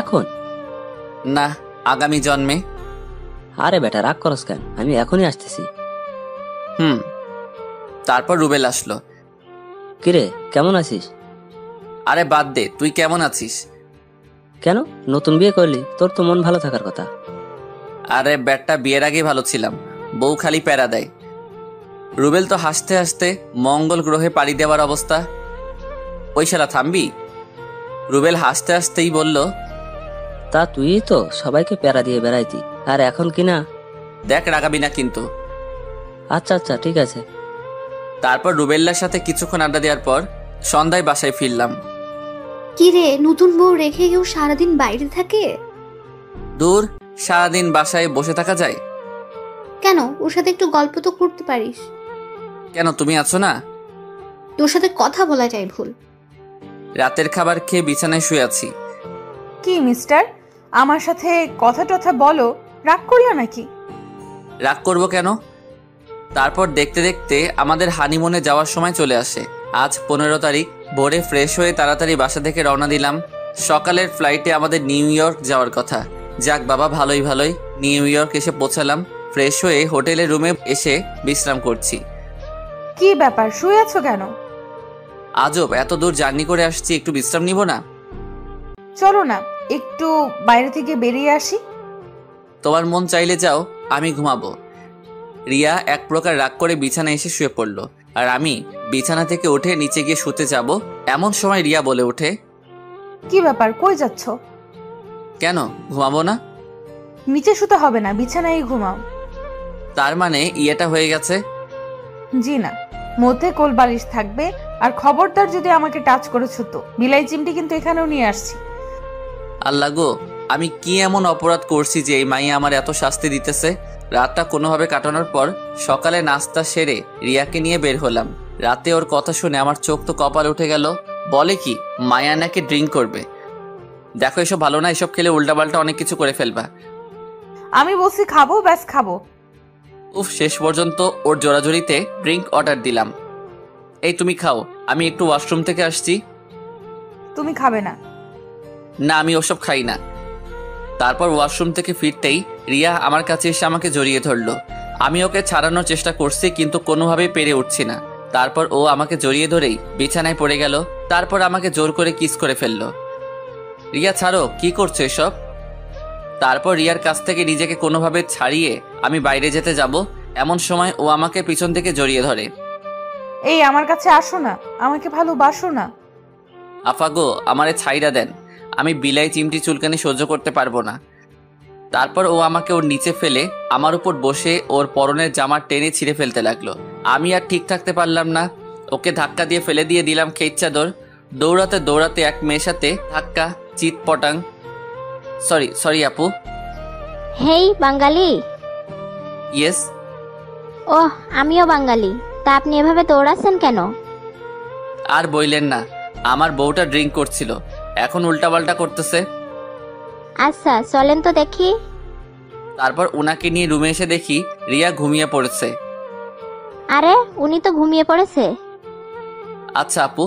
এখন না, আগামী জন্মে। আরে বেটা রাগ করস কেন, আমি এখনই আসতেছি। তারপর রুবেল আসলো। কিরে কেমন আছিস? আরে বাদ দে, তুই কেমন আছিস? কেন, নতুন বিয়ে করলি, তোর তো মন ভালো থাকার কথা। আরে ব্যাটটা বিয়ের আগে ভালো ছিলাম, বউ খালি প্যারা দেয়। রুবেল তো হাসতে হাসতে মঙ্গল গ্রহে পাড়ি দেওয়ার অবস্থা। ওই শালা থামবি? রুবেল হাসতে হাসতেই বলল, তা তুই তো সবাইকে প্যারা দিয়ে বেড়াইতি, আর এখন কিনা? দেখ রাগাবি না কিন্তু। আচ্ছা আচ্ছা ঠিক আছে। তারপর রুবেল্লার সাথে কিছুক্ষণ আড্ডা দেওয়ার পর সন্ধ্যায় বাসায় ফিরলাম। কি রে, নতুন বউ রেখে কেউ সারাদিন বাইরে থাকে? দূর, সারাদিন বাসায় বসে থাকা যায়? কেন, ওর সাথে একটু গল্প তো করতে পারিস। কেন, তুমি আছো না? তোর সাথে কথা বলাটাই ভুল। রাতের খাবার খেয়ে বিছানায় শুয়ে আছি। কি মিস্টার, আমার সাথে কথা টথা বলো, রাগ করলো নাকি? রাগ করবো কেন? তারপর দেখতে দেখতে আমাদের হানিমুনে যাওয়ার সময় চলে আসে। আজ 15 তারিখ। ভোরে ফ্রেশ হয়ে তাড়াতাড়ি বাসা থেকে রওনা দিলাম। সকালের ফ্লাইটে আমাদের নিউ ইয়র্ক যাওয়ার কথা। যাক বাবা, ভালোই ভালোই নিউ ইয়র্ক এসে পৌঁছালাম। ফ্রেশ হয়ে হোটেলের রুমে এসে বিশ্রাম করছি। কি ব্যাপার, শুয়ে আছো কেন? আজব, এত দূর জার্নি করে আসছি, একটু বিশ্রাম নিব না? চলো না একটু বাইরে থেকে বেরিয়ে আসি। তোমার মন চাইলে যাও, আমি ঘুমাবো। রিয়া এক প্রকার রাগ করে বিছানায় এসে শুয়ে পড়ল, আর আমি বিছানা থেকে উঠে নিচে গিয়ে শুতে যাব। এমন সময় রিয়া বলে ওঠে, কি ব্যাপার, কই যাচ্ছ? কেন, ঘুমাবো না? নিচে শুতে হবে না, বিছানায় ঘুমাও। তার মানে ইয়েটা হয়ে গেছে? জি না, মধ্যে কোল বালিশ থাকবে। আর খবরদার যদি আমাকে টাচ করেছো তো বিলাই চিমটি কিন্তু এখানেও নিয়ে আসছি। আল্লাহ গো, আমি কি এমন অপরাধ করছি যে এই মাইয়া আমার এত শাস্তি দিতেছে? রাতটা কোনোভাবে কাটানোর পর সকালে নাস্তা সেরে রিয়াকে নিয়ে বের হলাম। রাতে ওর কথা শুনে আমার চোখ তো কপাল উঠে গেল। বলে কি মায়া নাকি ড্রিঙ্ক করবে। দেখো, এসব ভালো না, এসব খেলে উল্টাপাল্টা অনেক কিছু করে ফেলবা। আমি বলছি খাবো, ব্যাস খাবো। উফ, শেষ পর্যন্ত ওর জোরাজোরিতে ড্রিঙ্ক অর্ডার দিলাম। এই তুমি খাও, আমি একটু ওয়াশরুম থেকে আসছি। তুমি খাবে না? না, আমি ওসব খাই না। তারপর ওয়াশরুম থেকে ফিরতেই রিয়া আমার কাছে এসে আমাকে জড়িয়ে ধরলো। আমি ওকে ছাড়ানোর চেষ্টা করছি, কিন্তু কোনোভাবেই পেরে উঠছি না। তারপর ও আমাকে জড়িয়ে ধরেই বিছানায় পড়ে গেল। তারপর আমাকে জোর করে কিস করে ফেললো। রিয়া ছাড়ো, কি করছো এসব? তারপর রিয়ার কাছ থেকে নিজেকে কোনোভাবে ছাড়িয়ে আমি বাইরে যেতে যাব, এমন সময় ও আমাকে পিছন থেকে জড়িয়ে ধরে। এই আমার কাছে আসো না, আমাকে ভালোবাসো না। আফাগো, আমারে ছাইরা দেন, আমি বিলাই চিমটি চুলকানি সহ্য করতে পারবো না। তারপর ও আমাকে ওর নিচে ফেলে আমার উপর বসে ওর পরনের জামা টেনে ছিঁড়ে ফেলতে লাগলো। আমি আর ঠিক থাকতে পারলাম না, ওকে ধাক্কা দিয়ে ফেলে দিয়ে দিলাম খেইত চাদর। দৌড়াতে দৌড়াতে এক মেয়ের সাথে ধাক্কা, চিৎ পটাং। সরি আপু। হেই বাঙালি। ইয়েস। ওহ, আমিও বাঙালি। তা আপনি এভাবে দৌড়াচ্ছেন কেন? আর বইলেন না, আমার বউটা ড্রিঙ্ক করছিল, এখন উল্টাপাল্টা করতেছে। আচ্ছা চলেন তো দেখি। তারপর ওনাকে নিয়ে রুমে এসে দেখি রিয়া ঘুমিয়ে পড়েছে। আরে, উনি তো ঘুমিয়ে পড়েছে। আচ্ছা আপু,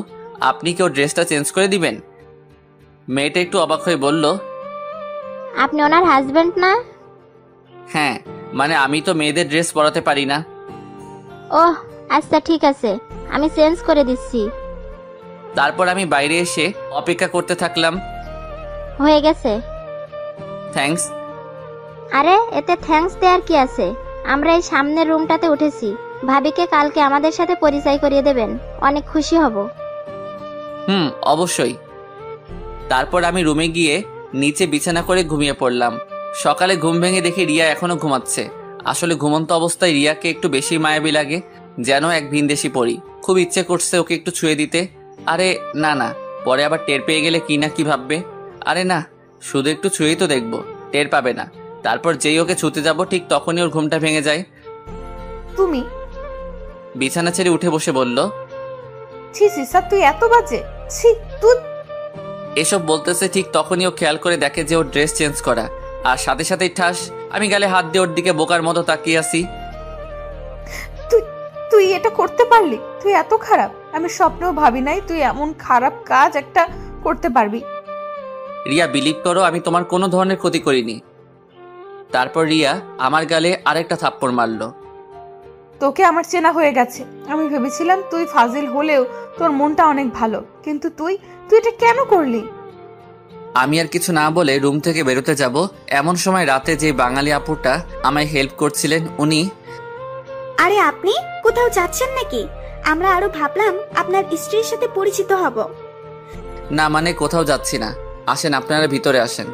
আপনি কি ওর ড্রেসটা চেঞ্জ করে দিবেন? মেয়েটা একটু অবাক হয়ে বলল, আপনি ওনার হাজবেন্ড না? হ্যাঁ, মানে আমি তো মেয়েদের ড্রেস পরাতে পারি না। ওহ আচ্ছা, ঠিক আছে, আমি চেঞ্জ করে দিচ্ছি। তারপর আমি বাইরে এসে অপেক্ষা করতে থাকলাম। হয়ে গেছে। থ্যাঙ্কস। আরে, এতে থ্যাঙ্কস দেওয়ার কি আছে? আমরা এই সামনের রুমটাতে উঠেছি। ভাবিকে কালকে আমাদের সাথে পরিচয় করিয়ে দেবেন, অনেক খুশি হব। অবশ্যই। তারপর আমি রুমে গিয়ে নিচে বিছানা করে ঘুমিয়ে পড়লাম। সকালে ঘুম ভেঙে দেখি রিয়া এখনো ঘুমাচ্ছে। আসলে ঘুমন্ত অবস্থায় রিয়াকে একটু বেশি মায়াবী লাগে, যেন এক ভিনদেশি পড়ি। খুব ইচ্ছে করছে ওকে একটু ছুঁয়ে দিতে। আরে না, পরে আবার টের পেয়ে গেলে কি না কি ভাববে। আরে না, শুধু একটু ছুঁয়েই তো দেখবো, টের পাবে না। তারপর যেই ওকে ছুঁতে যাব ঠিক তখনই ওর ঘুমটা ভেঙে যায়। তুমি? বিছানা ছেড়ে উঠে বসে বলল, ছি ছি স্যার, তুই এত বাজে, ছি তুই। এসব বলতেছে ঠিক তখনই ও খেয়াল করে দেখে যে ওর ড্রেস চেঞ্জ করা, আর সাথে সাথেই ঠাস। আমি গালে হাত দিয়ে ওর দিকে বোকার মতো তাকিয়ে আছি। তুই এটা করতে পারলি? তুই এত খারাপ, আমি স্বপ্নেও ভাবি নাই তুই এমন খারাপ কাজ একটা করতে পারবি। রিয়া, বিলিভ করো আমি তোমার কোনো ধরনের ক্ষতি করিনি। তারপর রিয়া আমার গালে আরেকটা থাপ্পড় মারলো। তোকে আমার চেনা হয়ে গেছে। আমি ভেবেছিলাম তুই ফাজিল হলেও তোর মনটা অনেক ভালো, কিন্তু তুই এটা কেন করলি? আমি আর কিছু না বলে রুম থেকে বেরোতে যাব, এমন সময় রাতে যে বাঙালি আপুটা আমায় হেল্প করছিলেন উনি, আরে আপনি কোথাও যাচ্ছেন নাকি? আমরা আরো ভাবলাম আপনার স্ত্রীর সাথে পরিচিত হব। না মানে কোথাও যাচ্ছি না, আসেন আপনারা ভিতরে আসেন।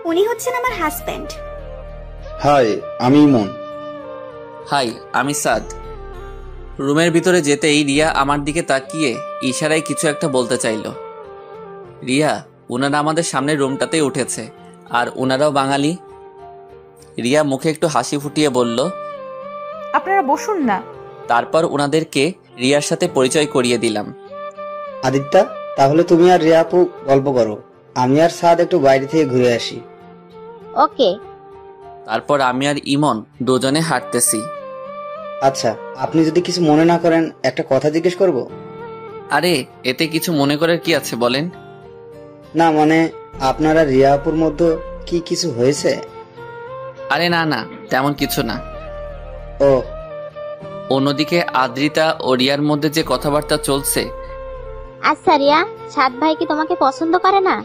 উনি হচ্ছেন আমার হাজবেন্ড। হাই, আমি ইমন। হাই, আমি সাদ। রুমের ভিতরে যেতেই রিয়া আমার দিকে তাকিয়ে ইশারায় কিছু একটা বলতে চাইল। রিয়া, ওনারা আমাদের সামনের রুমটাতেই উঠেছে, আর ওনারাও বাঙালি। রিয়া মুখে একটু হাসি ফুটিয়ে বলল, আপনারা বসুন না। তারপর ওনাদেরকে রিয়ার সাথে পরিচয় করিয়ে দিলাম। আদিত্যা, তাহলে তুমি আর রিয়া আপু গল্প করো, আমি আর সাদ একটু বাইরে থেকে ঘুরে আসি। ওকে। তারপর আমি আর ইমন দুজনে হাঁটতেছি। আচ্ছা, আপনি যদি কিছু মনে না করেন একটা কথা জিজ্ঞেস করব? আরে এতে কিছু মনে করার কি আছে বলেন। না মানে, আপনারা রিয়া আপুর মধ্যে কি কিছু হয়েছে? আরে না না, তেমন কিছু না। ও। অন্যদিকে আদ্রিতা ও রিয়ার মধ্যে যে কথাবার্তা চলছে। আচ্ছা রিয়া, সাদ ভাই কি তোমাকে পছন্দ করে না?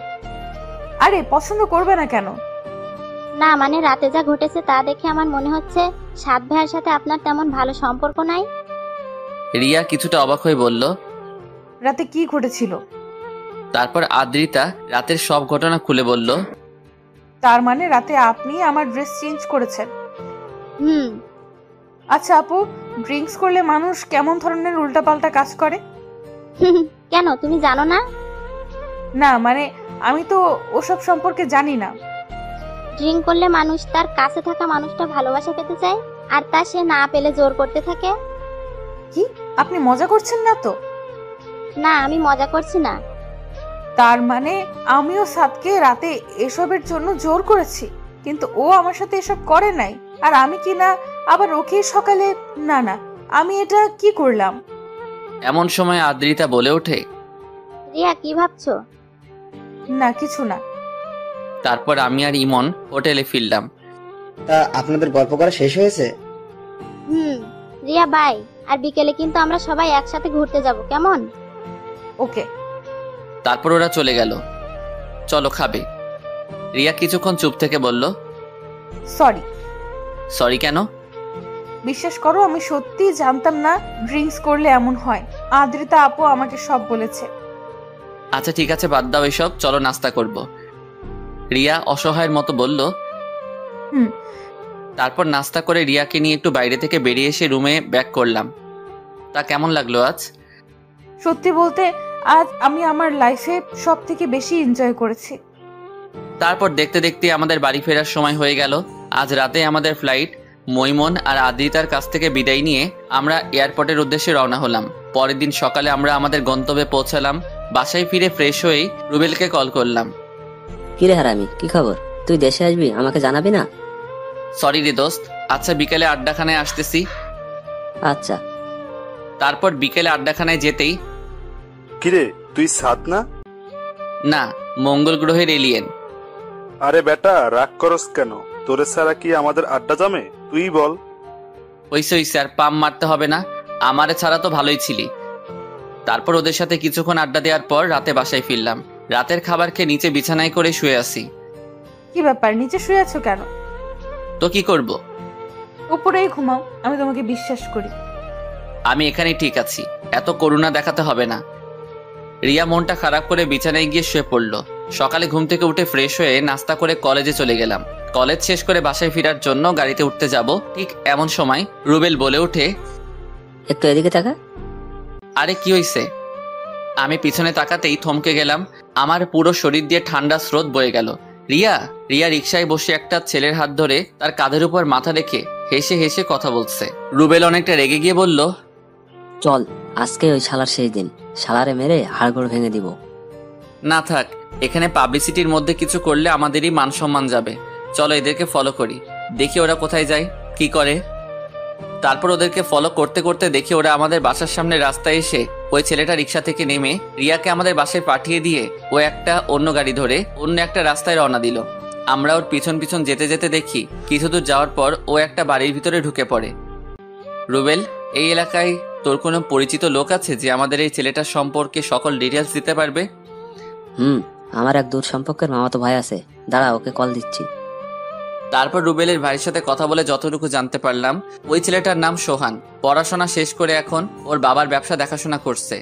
আরে পছন্দ করবে না কেন? না মানে রাতে যা ঘটেছে তা দেখে আমার মনে হচ্ছে সাদ ভাইয়ের সাথে আপনার তেমন ভালো সম্পর্ক নাই। রিয়া কিছুটা অবাক হয়ে বলল, রাতে কি ঘটেছিল? তারপর আদ্রিতা রাতের সব ঘটনা খুলে বলল। তার মানে রাতে আপনি আমার ড্রেস চেঞ্জ করেছেন? আচ্ছা আপু, ড্রিঙ্কস করলে মানুষ কেমন ধরনের উল্টাপাল্টা কাজ করে? কেন, তুমি জানো না? না মানে আমি তো ওসব সম্পর্কে জানি না। ড্রিঙ্ক করলে মানুষ তার কাছে থাকা মানুষটা ভালোবাসা পেতে চায়, আর তা সে না পেলে জোর করতে থাকে। কি আপনি মজা করছেন না তো? না, আমি মজা করছি না। তার মানে আমিও সাদকে রাতে এসবের জন্য জোর করেছি, কিন্তু ও আমার সাথে এসব করে নাই, আর আমি কি না আবার ওকে সকালে? না না, আমি এটা কি করলাম? এমন সময় আদ্রিতা বলে ওঠে, রিয়া কি ভাবছো? না কিছু না। তারপর আমি আর ইমন হোটেলে ফিরলাম। তা আপনাদের গল্প করা শেষ হয়েছে? রিয়া বাই, আর বিকেলে কিন্তু আমরা সবাই একসাথে ঘুরতে যাব, কেমন? ওকে। তারপর ওরা চলে গেল। চলো খাবে। রিয়া কিছুক্ষণ চুপ থেকে বলল, সরি। সরি কেন? বিশ্বাস করো, আমি সত্যি জানতাম না ড্রিঙ্কস করলে এমন হয়। আদ্রিতা আপু আমাকে সব বলেছে। আচ্ছা ঠিক আছে, বাদ দাও এসব, চলো নাস্তা করব। রিয়া অসহায়ের মতো বলল। তারপর নাস্তা করে রিয়াকে নিয়ে একটু বাইরে থেকে বেরিয়ে এসে রুমে ব্যাক করলাম। তা কেমন লাগলো আজ? সত্যি বলতে আজ আমি আমার লাইফে সব থেকে বেশি এনজয় করেছি। তারপর দেখতে দেখতে আমাদের বাড়ি ফেরার সময় হয়ে গেল। আজ রাতে আমাদের ফ্লাইট। মৈমন আর আদ্রিতার কাছ থেকে বিদায় নিয়ে আমরা এয়ারপোর্টের উদ্দেশ্যে রওনা হলাম। পরের দিন সকালে আমরা আমাদের গন্তব্যে পৌঁছালাম। বাসায় ফিরে ফ্রেশ হয়েই রুবেলকে কল করলাম। কিরে হারামি, কি খবর? তুই দেশে আসবি, আমাকে জানাবি না? সরি রে দোস্ত, আচ্ছা বিকেলে আড্ডাখানায় আসতেছি। আচ্ছা। তারপর বিকেলে আড্ডাখানায় যেতেই, কিরে তুই সাদ না? না, মঙ্গল গ্রহের এলিয়েন। আরে বেটা, রাগ করস কেন? তোরে ছাড়া কি আমাদের আড্ডা জমে? তুই বল। হইছে আর পাম মারতে হবে না, আমারে ছাড়া তো ভালোই ছিলি। তারপর ওদের সাথে কিছুক্ষণ আড্ডা দেওয়ার পর রাতে বাসায় ফিরলাম। রাতের খাবার খেয়ে নিচে বিছানায় করে শুয়ে আসি। কি ব্যাপার, নিচে শুয়ে আছো কেন? তো কি করব? উপরেই ঘুমাও, আমি তোমাকে বিশ্বাস করি। আমি এখানেই ঠিক আছি, এত করুণা দেখাতে হবে না। রিয়া মনটা খারাপ করে বিছানায় গিয়ে শুয়ে পড়ল। সকালে ঘুম থেকে উঠে ফ্রেশ হয়ে নাস্তা করে কলেজে চলে গেলাম। কলেজ শেষ করে বাসায় ফেরার জন্য গাড়িতে উঠতে যাব, ঠিক এমন সময় রুবেল বলে ওঠে, একটু এদিকে তাকা। আরে কি হইছে? আমি পিছনে তাকাতেই থমকে গেলাম। আমার পুরো শরীর দিয়ে ঠান্ডা স্রোত বয়ে গেল। রিয়া রিকশায় বসে একটা ছেলের হাত ধরে তার কাঁধের উপর মাথা রেখে হেসে হেসে কথা বলছে। রুবেল অনেকটা রেগে গিয়ে বলল, চল, আজকে ওই শালার সেই দিন, শালারে মেরে হাড়গোড় ভেঙে দিব। না থাক, এখানে পাবলিসিটির মধ্যে কিছু করলে আমাদেরই মান সম্মান যাবে। চলো এদেরকে ফলো করি, দেখি ওরা কোথায় যায়, কি করে। তারপর ওদেরকে ফলো করতে করতে দেখি ওরা আমাদের বাসার সামনে রাস্তায় এসে ওই ছেলেটা রিক্সা থেকে নেমে রিয়াকে আমাদের বাসায় পাঠিয়ে দিয়ে ও একটা অন্য গাড়ি ধরে অন্য একটা রাস্তায় রওনা দিল। আমরা ওর পিছন পিছন যেতে যেতে দেখি কিছু দূর যাওয়ার পর ও একটা বাড়ির ভিতরে ঢুকে পড়ে। রুবেল, এই এলাকায় তোর কোনো পরিচিত লোক আছে যে আমাদের এই ছেলেটার সম্পর্কে সকল ডিটেলস দিতে পারবে? আমার এক দূর সম্পর্কের মামাতো ভাই আছে, দাঁড়া ওকে কল দিচ্ছি। তারপর রুবেলের ভাইয়ের সাথে কথা বলে যতটুকু জানতে পারলাম, ওই ছেলেটার নাম সোহান। পড়াশোনা শেষ করে এখন ওর বাবার ব্যবসা দেখাশোনা করছে।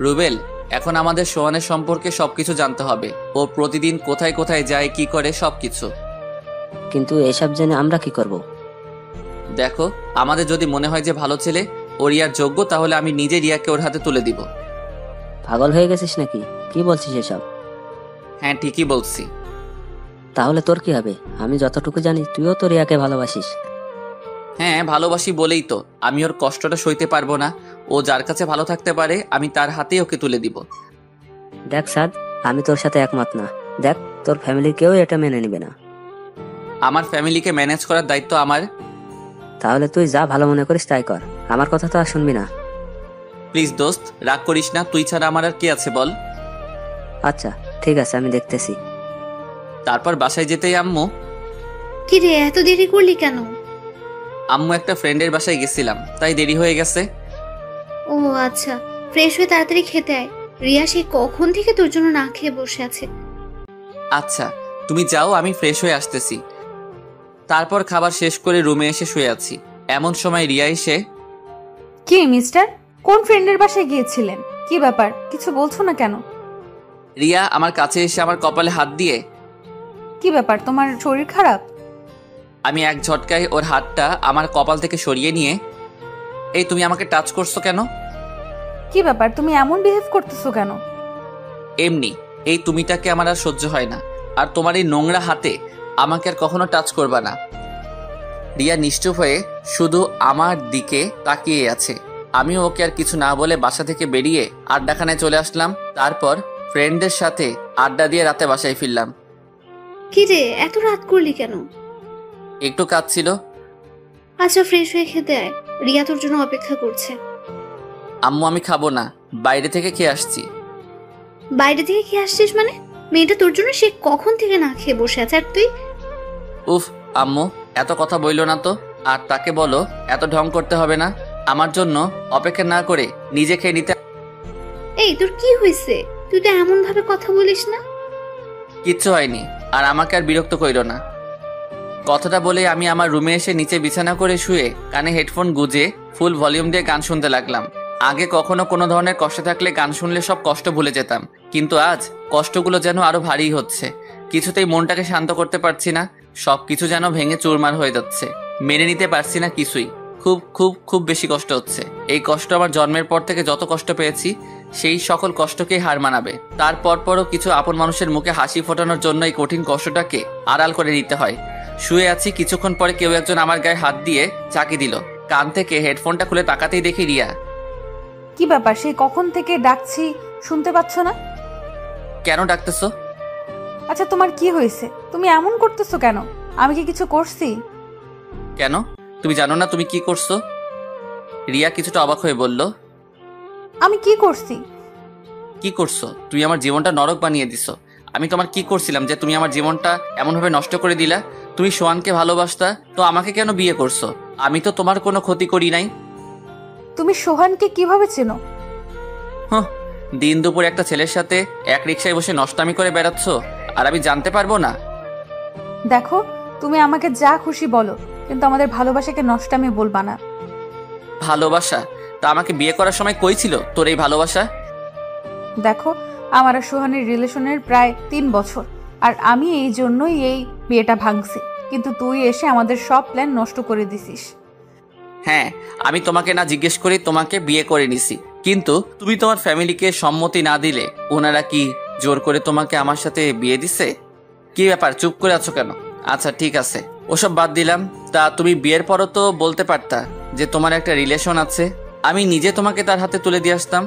রুবেল, এখন আমাদের সোহানের সম্পর্কে সবকিছু জানতে হবে। ও প্রতিদিন কোথায় কোথায় যায়, কি করে, সবকিছু। কিন্তু এসব জেনে আমরা কি করব? দেখো, আমাদের যদি মনে হয় যে ভালো ছেলে, ও রিয়ার যোগ্য, তাহলে আমি নিজে রিয়াকে ওর হাতে তুলে দিব। পাগল হয়ে গেছিস নাকি? কি বলছিস এসব? হ্যাঁ ঠিকই বলছি। তাহলে তোর কি হবে? আমি যতটুকু জানি তুইও তো রিয়াকে ভালোবাসিস। হ্যাঁ ভালোবাসি বলেই তো আমি ওর কষ্টটা সইতে পারবো না। ও যার কাছে ভালো থাকতে পারে আমি তার হাতেই ওকে তুলে দিব। দেখ সাদ, আমি তোর সাথে একমত না। দেখ, তোর ফ্যামিলির কেউ এটা মেনে নিবে না। আমার ফ্যামিলিকে ম্যানেজ করার দায়িত্ব আমার। তাহলে তুই যা ভালো মনে করিস তাই কর, আমার কথা তো আর শুনবি না। প্লিজ দোস্ত, রাগ করিস না, তুই ছাড়া আমার আর কে আছে বল। আচ্ছা ঠিক আছে, আমি দেখতেছি। তারপর বাসায় যেতেই আম্মু, কি রে এত দেরি করলি কেন? আম্মু একটা ফ্রেন্ডের বাসায় গেছিলাম তাই দেরি হয়ে গেছে। ও আচ্ছা, ফ্রেশ হয়ে তাড়াতাড়ি খেতে আয়। রিয়া সে কখন থেকে তোর জন্য না খেয়ে বসে আছে। আচ্ছা তুমি যাও, আমি ফ্রেশ হয়ে আসতেছি। তারপর খাবার শেষ করে রুমে এসে শুয়ে আছি। এমন সময় রিয়া এসে, কি মিস্টার, কোন ফ্রেন্ডের বাসায় গিয়েছিলেন? কি ব্যাপার, কিছু বলছো না কেন? রিয়া আমার কাছে এসে আমার কপালে হাত দিয়ে, কি ব্যাপার, তোমার শরীর খারাপ? আমি এক ঝটকায় ওর হাতটা আমার কপাল থেকে সরিয়ে নিয়ে, এই তুমি আমাকে টাচ করছো কেন? কি ব্যাপার, তুমি এমন বিহেভ করতেছো কেন? এমনি, এই তুমিটাকে আমার আর সহ্য হয় না। আর তোমার এই নোংরা হাতে আমাকে আর কখনো টাচ করবা না। রিয়া নিশ্চুপ হয়ে শুধু আমার দিকে তাকিয়ে আছে। আমিও ওকে আর কিছু না বলে বাসা থেকে বেরিয়ে আড্ডাখানায় চলে আসলাম। তারপর ফ্রেন্ডদের সাথে আড্ডা দিয়ে রাতে বাসায় ফিরলাম। কি রে এত রাত করলি কেন? একটু কাজ ছিল। আচ্ছা ফ্রেশ হয়ে খেতে আয়, রিয়া তোর জন্য অপেক্ষা করছে। আম্মু আমি খাবো না, বাইরে থেকে খেয়ে আসছি। বাইরে থেকে খেয়ে আসছিস মানে? মেয়েটা তোর জন্য সে কখন থেকে না খেয়ে বসে আছে, আর তুই? উফ আম্মু, এত কথা বইলো না তো। আর তাকে বলো এত ঢং করতে হবে না। আমার জন্য অপেক্ষা না করে নিজে খেয়ে নিতে। এই তোর কি হয়েছে? তুই তো এমন ভাবে কথা বলিস না। কিচ্ছু হয়নি, আর আমাকে আর বিরক্ত কইরো না। কথাটা বলে আমি আমার রুমে এসে নিচে বিছানা করে শুয়ে কানে হেডফোন গুজে ফুল ভলিউম দিয়ে গান শুনতে লাগলাম। আগে কখনো কোনো ধরনের কষ্ট থাকলে গান শুনলে সব কষ্ট ভুলে যেতাম, কিন্তু আজ কষ্টগুলো যেন আরো ভারী হচ্ছে। কিছুতেই মনটাকে শান্ত করতে পারছি না, সবকিছু যেন ভেঙে চুরমার হয়ে যাচ্ছে। মেনে নিতে পারছি না কিছুই। খুব খুব খুব বেশি কষ্ট হচ্ছে। এই কষ্ট আমার জন্মের পর থেকে যত কষ্ট পেয়েছি সেই সকল কষ্টকেই হার মানাবে। তারপরও কিছু আপন মানুষের মুখে হাসি ফোটানোর জন্য এই কঠিন কষ্টটাকে আড়াল করে নিতে হয়। শুয়ে আছি, কিছুক্ষণ পরে কেউ একজন আমার গায়ে হাত দিয়ে চাকি দিল। কান থেকে হেডফোনটা খুলে তাকাতেই দেখি রিয়া। কি ব্যাপার, সেই কখন থেকে ডাকছি শুনতে পাচ্ছ না? কেন ডাকতেছো? আচ্ছা তোমার কি হয়েছে, তুমি এমন করতেছো কেন? আমি কি কিছু করছি? কেন, তুমি জানো না তুমি কি করছো? রিয়া কিছুটা অবাক হয়ে বলল, আমি কি করছি? কি করছো? তুই আমার জীবনটা নরক বানিয়ে দিছো। আমি তোমার কি করছিলাম যে তুমি আমার জীবনটা এমনভাবে নষ্ট করে দিলা? তুমি সোহানকে ভালোবাসতা তো আমাকে কেন বিয়ে করছো? আমি তো তোমার কোনো ক্ষতি করি নাই। তুমি সোহানকে কিভাবে চেনো? হ্যাঁ, দিন দুপুর একটা ছেলের সাথে এক রিকশায় বসে নষ্টামি করে বেড়াচ্ছ, আর আমি জানতে পারবো না? দেখো, তুমি আমাকে যা খুশি বলো, কিন্তু আমাদের ভালোবাসাকে নষ্টামি বলবা না। ভালোবাসা? তা আমাকে বিয়ে করার সময় কই ছিল তোর এই ভালোবাসা? দেখো, আমার আর সোহানের রিলেশনের প্রায় 3 বছর, আর আমি এই জন্যই এই বিয়েটা ভাঙছি, কিন্তু তুই এসে আমাদের সব প্ল্যান নষ্ট করে দিছিস। হ্যাঁ, আমি তোমাকে না জিজ্ঞেস করে তোমাকে বিয়ে করে নিছি, কিন্তু তুমি তোমার ফ্যামিলিকে সম্মতি না দিলে ওনারা কি জোর করে তোমাকে আমার সাথে বিয়ে দিছে? কি ব্যাপার, চুপ করে আছো কেন? আচ্ছা ঠিক আছে, ওসব বাদ দিলাম। তা তুমি বিয়ের পরও তো বলতে পারতা যে তোমার একটা রিলেশন আছে, আমি নিজে তোমাকে তার হাতে তুলে দিয়ে আসতাম।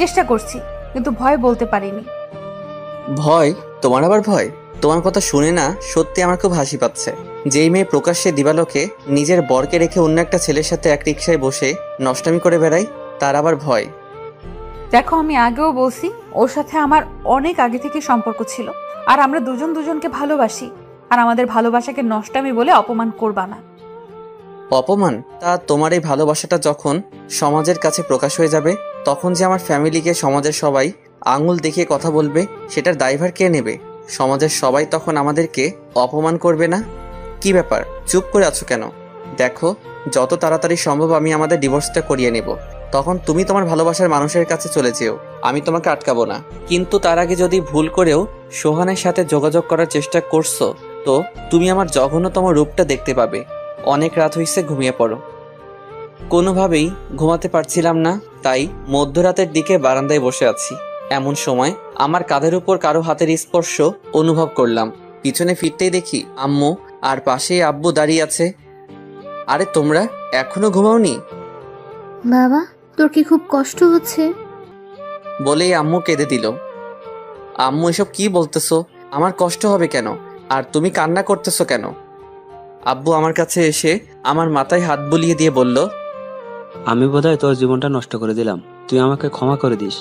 চেষ্টা করছি, কিন্তু ভয় বলতে পারিনি। ভয়? তোমার আবার ভয়? তোমার কথা শুনে না সত্যি আমার খুব হাসি পাচ্ছে। যেই মেয়ে প্রকাশ্যে দিবালোকে নিজের বরকে রেখে অন্য একটা ছেলের সাথে এক রিকশায় বসে নষ্টামি করে বেড়ায়, তার আবার ভয়? দেখো, আমি আগেও বলছি ওর সাথে আমার অনেক আগে থেকে সম্পর্ক ছিল, আর আমরা দুজন দুজনকে ভালোবাসি, আর আমাদের ভালোবাসাকে নষ্টামি বলে অপমান করবা না। অপমান? তা তোমার এই ভালোবাসাটা যখন সমাজের কাছে প্রকাশ হয়ে যাবে, তখন যে আমার ফ্যামিলিকে সমাজের সবাই আঙুল দেখিয়ে কথা বলবে, সেটার দায়ভার কে নেবে? সমাজের সবাই তখন আমাদেরকে অপমান করবে না? কি ব্যাপার, চুপ করে আছো কেন? দেখো, যত তাড়াতাড়ি সম্ভব আমি আমাদের ডিভোর্সটা করিয়ে নেব, তখন তুমি তোমার ভালোবাসার মানুষের কাছে চলে যেও, আমি তোমাকে আটকাবো না। কিন্তু তার আগে যদি ভুল করেও সোহানের সাথে যোগাযোগ করার চেষ্টা করছো, তো তুমি আমার জঘন্যতম রূপটা দেখতে পাবে। অনেক রাত হয়েছে, ঘুমিয়ে পড়ো। কোনোভাবেই ঘুমাতে পারছিলাম না, তাই মধ্যরাতের দিকে বারান্দায় বসে আছি। এমন সময় আমার কাঁধের উপর কারো হাতের স্পর্শ অনুভব করলাম। পিছনে ফিরতেই দেখি আম্মু আর পাশেই আব্বু দাঁড়িয়ে আছে। আরে তোমরা এখনো ঘুমাওনি? বাবা, তোর কি খুব কষ্ট হচ্ছে? বলেই আম্মু কেঁদে দিল। আম্মু এসব কি বলতেছো? আমার কষ্ট হবে কেন? আর তুমি কান্না করতেছো কেন? আব্বু আমার কাছে এসে আমার মাথায় হাত বুলিয়ে দিয়ে বলল, আমি বোধহয় তোর জীবনটা নষ্ট করে দিলাম, তুই আমাকে ক্ষমা করে দিস।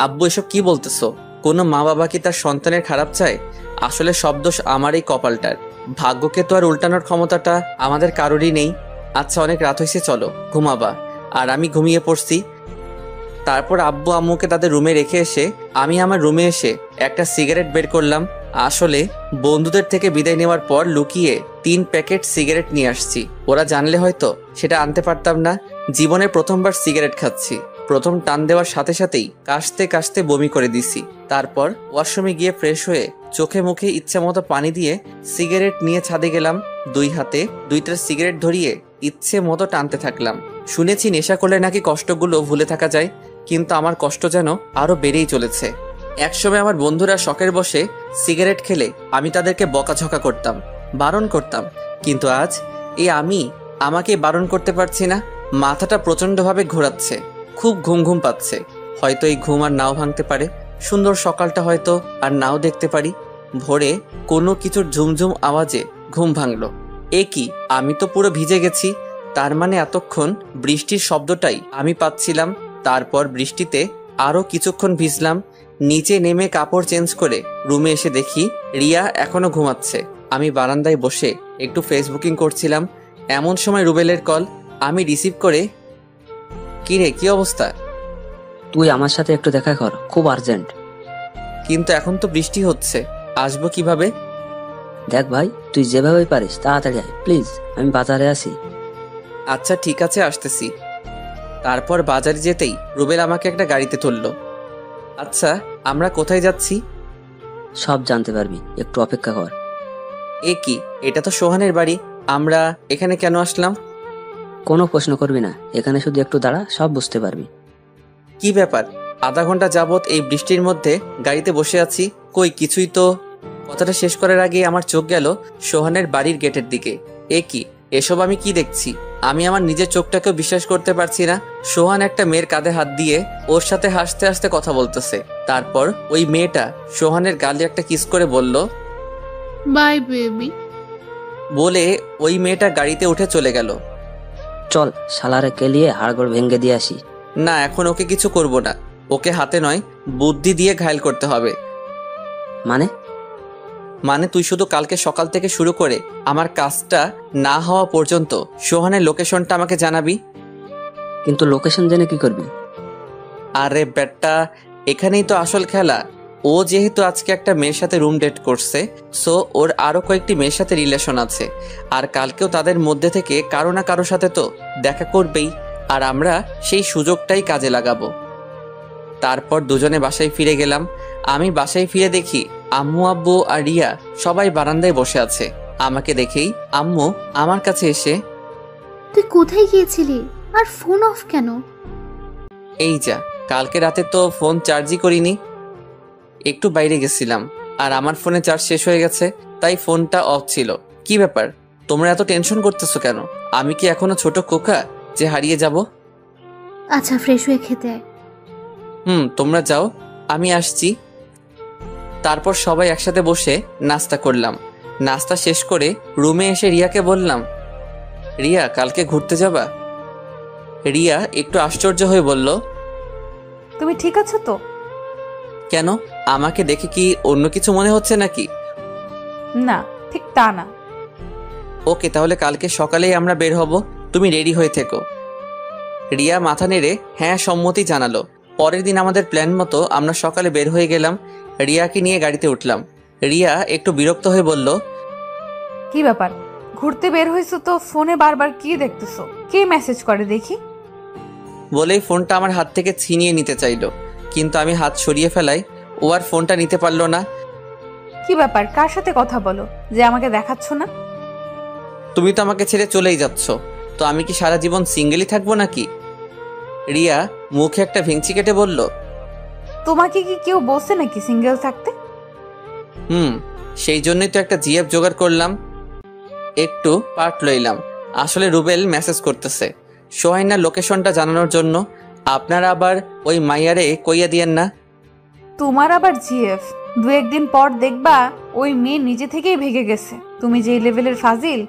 আব্বু এসব কি বলতেছো? কোনো মা বাবা কি তার সন্তানের খারাপ চায়? আসলে সব দোষ আমার এই কপালটার। ভাগ্যকে তো আর উল্টানোর ক্ষমতাটা আমাদের কারোরই নেই। আচ্ছা, অনেক রাত হয়েছে, চলো ঘুমাবা। আর আমি ঘুমিয়ে পড়ছি। তারপর আব্বু আম্মুকে তাদের রুমে রেখে এসে আমি আমার রুমে এসে একটা সিগারেট বের করলাম। আসলে বন্ধুদের থেকে বিদায় নেওয়ার পর লুকিয়ে 3 প্যাকেট সিগারেট নিয়ে আসছি। ওরা জানলে হয়তো সেটা আনতে পারতাম না। জীবনে প্রথমবার সিগারেট খাচ্ছি। প্রথম টান দেওয়ার সাথে সাথেই কাশতে কাশতে বমি করে দিছি। তারপর ওয়াশরুমে গিয়ে ফ্রেশ হয়ে চোখে মুখে ইচ্ছা মতো পানি দিয়ে সিগারেট নিয়ে ছাদে গেলাম। 2 হাতে 2টা সিগারেট ধরিয়ে ইচ্ছে মতো টানতে থাকলাম। শুনেছি নেশা করলে নাকি কষ্টগুলো ভুলে থাকা যায়, কিন্তু আমার কষ্ট যেন আরো বেড়েই চলেছে। একসময় আমার বন্ধুরা শখের বসে সিগারেট খেলে আমি তাদেরকে বকাঝকা করতাম, বারণ করতাম, কিন্তু আজ এই আমি আমাকে বারণ করতে পারছি না। মাথাটা প্রচন্ডভাবে ঘোরাচ্ছে, খুব ঘুম ঘুম পাচ্ছে। হয়তো এই ঘুম আর নাও ভাঙতে পারে। সুন্দর সকালটা হয়তো আর নাও দেখতে পারি। ভোরে কোনো কিছুর ঝুমঝুম আওয়াজে ঘুম ভাঙলো। এ কি, আমি তো পুরো ভিজে গেছি। তার মানে এতক্ষণ বৃষ্টির শব্দটাই আমি পাচ্ছিলাম। তারপর বৃষ্টিতে আরো কিছুক্ষণ ভিজলাম। নিচে নেমে কাপড় চেঞ্জ করে রুমে এসে দেখি রিয়া এখনো ঘুমাচ্ছে। আমি বারান্দায় বসে একটু ফেসবুকিং করছিলাম। এমন সময় রুবেলের কল। আমি রিসিভ করে, কি রে, কি অবস্থা? তুই আমার সাথে একটু দেখা কর, খুব আর্জেন্ট। কিন্তু এখন তো বৃষ্টি হচ্ছে, আসবো কিভাবে? দেখ ভাই, তুই যেভাবে পারিস তাড়াতাড়ি আয় প্লিজ, আমি বাজারে আছি। আচ্ছা ঠিক আছে, আসতেছি। তারপর বাজারে যেতেই রুবেল আমাকে একটা গাড়িতে তুললো। আচ্ছা, আমরা কোথায় যাচ্ছি? সব জানতে পারবি, একটু অপেক্ষা কর। এ কি, এটা তো সোহানের বাড়ি। আমরা এখানে কেন আসলাম? কোনো প্রশ্ন করবি না, এখানে শুধু একটু দাঁড়া, সব বুঝতে পারবি। কি ব্যাপার? আধা ঘন্টা যাবত এই বৃষ্টির মধ্যে গাড়িতে বসে আছি, কই কিছুই তো। কথাটা শেষ করার আগে আমার চোখ গেল সোহানের বাড়ির গেটের দিকে। এ কি, এসব আমি কি দেখছি? আমি আমার নিজের চোখটাকেও বিশ্বাস করতে পারছি না। সোহান একটা মেয়ের কাঁধে হাত দিয়ে ওর সাথে হাসতে হাসতে কথা বলতেছে। তারপর ওই মেয়েটা সোহানের গালে একটা কিস করে বলল, বাই বেবি। বলে ওই মেয়েটা গাড়িতে উঠে চলে গেল। চল শালারে কেলিয়ে হাড়গোড় ভেঙে দিয়ে আসি। না, এখন ওকে কিছু করব না। ওকে হাতে নয় বুদ্ধি দিয়ে ঘায়েল করতে হবে। মানে তুই শুধু কালকে সকাল থেকে শুরু করে আমার কাজটা না হওয়া পর্যন্ত সোহানের লোকেশনটা আমাকে জানাবি। কিন্তু লোকেশন জেনে কি করবি? আরে বেটা, এখানেই তো আসল খেলা। ও যেহেতু আজকে একটা মেয়ের সাথে রুম ডেট করছে, সো ওর আরো কয়েকটি মেয়ের সাথে রিলেশন আছে। আর কালকেও তাদের মধ্যে থেকে কারো না কারো সাথে তো দেখা করবেই। আর আমরা সেই সুযোগটাই কাজে লাগাবো। তারপর দুজনে বাসায় ফিরে গেলাম। আমি বাসায় ফিরে দেখি আম্মু আব্বু আর রিয়া সবাই বারান্দায় বসে আছে। আমাকে দেখেই আম্মু আমার কাছে এসে, তুই কোথায় গিয়েছিলি আর ফোন অফ কেন? এই যা, কালকে রাতে তো ফোন চার্জই করিনি, একটু বাইরে গেছিলাম আর আমার ফোনে চার্জ শেষ হয়ে গেছে, তাই ফোনটা অফ ছিল। কি ব্যাপার, তোমরা এত টেনশন করতেছো কেন? আমি কি এখনো ছোট খোকা যে হারিয়ে যাব? আচ্ছা, ফ্রেশ হয়ে খেতে আয়। তোমরা যাও, আমি আসছি। তারপর সবাই একসাথে বসে নাস্তা করলাম। নাস্তা শেষ করে রুমে এসে রিয়াকে বললাম, রিয়া কালকে ঘুরতে যাবা? রিয়া একটু আশ্চর্য হয়ে বলল, তুমি ঠিক আছো তো? কেন, আমাকে দেখে কি অন্য কিছু মনে হচ্ছে নাকি? না, ঠিক তা না। ওকে, তাহলে কালকে সকালেই আমরা বের হব, তুমি রেডি হয়ে থেকো। রিয়া মাথা নেড়ে হ্যাঁ সম্মতি জানালো। পরের দিন আমাদের প্ল্যান মতো আমরা সকালে বের হয়ে গেলাম। রিয়াকে নিয়ে গাড়িতে উঠলাম। রিয়া একটু বিরক্ত হয়ে বলল, কি ব্যাপার, ঘুরতে বের হয়েছো তো ফোনে বারবার কি দেখতেছো? কে মেসেজ করে দেখি? বলেই ফোনটা আমার হাত থেকে ছিনিয়ে নিতে চাইলো, কিন্তু আমি হাত সরিয়ে ফেলাই ও আর ফোনটা নিতে পারলো না। কি ব্যাপার, কার সাথে কথা বলো যে আমাকে দেখাচ্ছ না? তুমি তো আমাকে ছেড়ে চলেই যাচ্ছ, তো আমি কি সারা জীবন সিঙ্গেলই থাকবো নাকি? রিয়া মুখে একটা ভেঙচি কেটে বলল, তোমাকে কি কেউ বলছে নাকি সিঙ্গেল থাকতে? সেই জন্যই তো একটা জিএফ জোগাড় করলাম, একটু পার্ট লইলাম। আসলে রুবেল মেসেজ করতেছে সোহাইনার লোকেশনটা জানানোর জন্য। আপনারা আবার ওই মাইয়ারে কইয়া দিয়েন না। তোমার আবার জিএফ? 2-1 দিন পর দেখবা ওই মেয়ে নিজে থেকেই ভেগে গেছে তুমি যেই লেভেলের ফাজিল।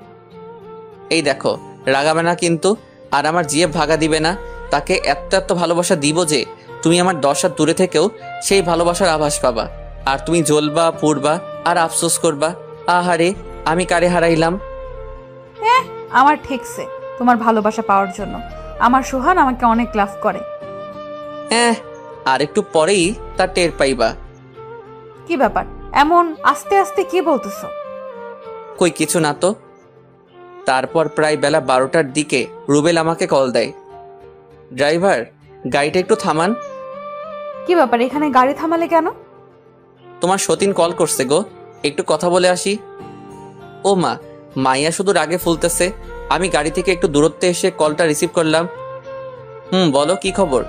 এই দেখো, রাগাবে না কিন্তু। আর আমার জিএফ ভাগা দিবে না। তাকে এত এত ভালোবাসা দিব যে তুমি আমার 10 হাত দূরে থেকেও সেই ভালোবাসার আভাস পাবা। আর তুমি জ্বলবা, পুড়বা আর আফসোস করবা, আহারে আমি কারে হারাইলাম। আমার ঠেকছে তোমার ভালোবাসা পাওয়ার জন্য। আমার সোহান আমাকে অনেক লাভ করে। আর একটু পরেই তা টের পাইবা। কি ব্যাপার এমন আস্তে আস্তে কি বলতেছো? কই কিছু না তো। তারপর প্রায় বেলা 12টার দিকে রুবেল আমাকে কল দেয়। ড্রাইভার, গাড়িটা একটু থামান। কি ব্যাপার এখানে গাড়ি থামালে কেন? তোমার সতীন কল করছে গো, একটু কথা বলে আসি। ও মা, মাইয়া শুধু রাগে ফুলতেছে। আমি গাড়ি থেকে একটু দূরত্বে এসে কলটা রিসিভ করলাম। বলো কি খবর?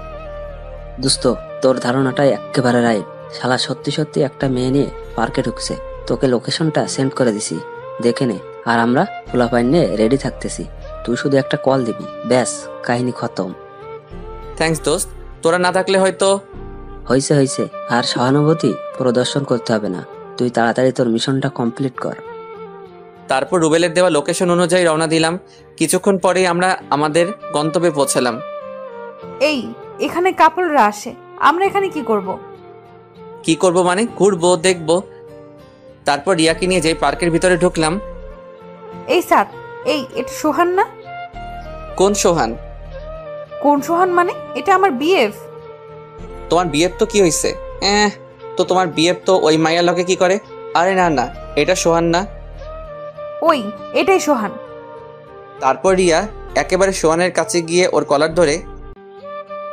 দোস্ত, তোর ধারণাটাই একেবারে রাইট। শালা সত্যি সত্যি একটা মেয়ে নিয়ে পার্কে ঢুকছে। তোকে লোকেশনটা সেন্ড করে দিছি, দেখে নে। আর আমরা ফুলাপাইন নিয়ে রেডি থাকতেছি। তুই শুধু একটা কল দিবি, ব্যাস কাহিনী খতম। থ্যাঙ্কস দোস্ত, তোরা না থাকলে হয়তো। হয়েছে। আর সহানুভূতি প্রদর্শন করতে হবে না। তুই তাড়াতাড়ি তোর মিশনটা কমপ্লিট কর। তারপর রুবেলের দেওয়া লোকেশন অনুযায়ী রওনা দিলাম। কিছুক্ষণ পরেই আমরা আমাদের গন্তব্যে পৌঁছালাম। এই এখানে কাপলরা আসে, আমরা এখানে কি করব? কি করব মানে ঘুরবো, দেখবো। তারপর রিয়াকে নিয়ে যেই পার্কের ভিতরে ঢুকলাম। এই সাত, এটা সোহান না? কোন সোহান? কোন সোহান মানে? এটা আমার বিএফ। তোমার বিএফ তো কি হয়েছে? তো তোমার বিএফ তো ওই মাইয়ার লগে কি করে? আরে না, এটা সোহান না। এটাই সোহান। তারপর রিয়া একেবারে সোহানের কাছে গিয়ে ওর কলার ধরে,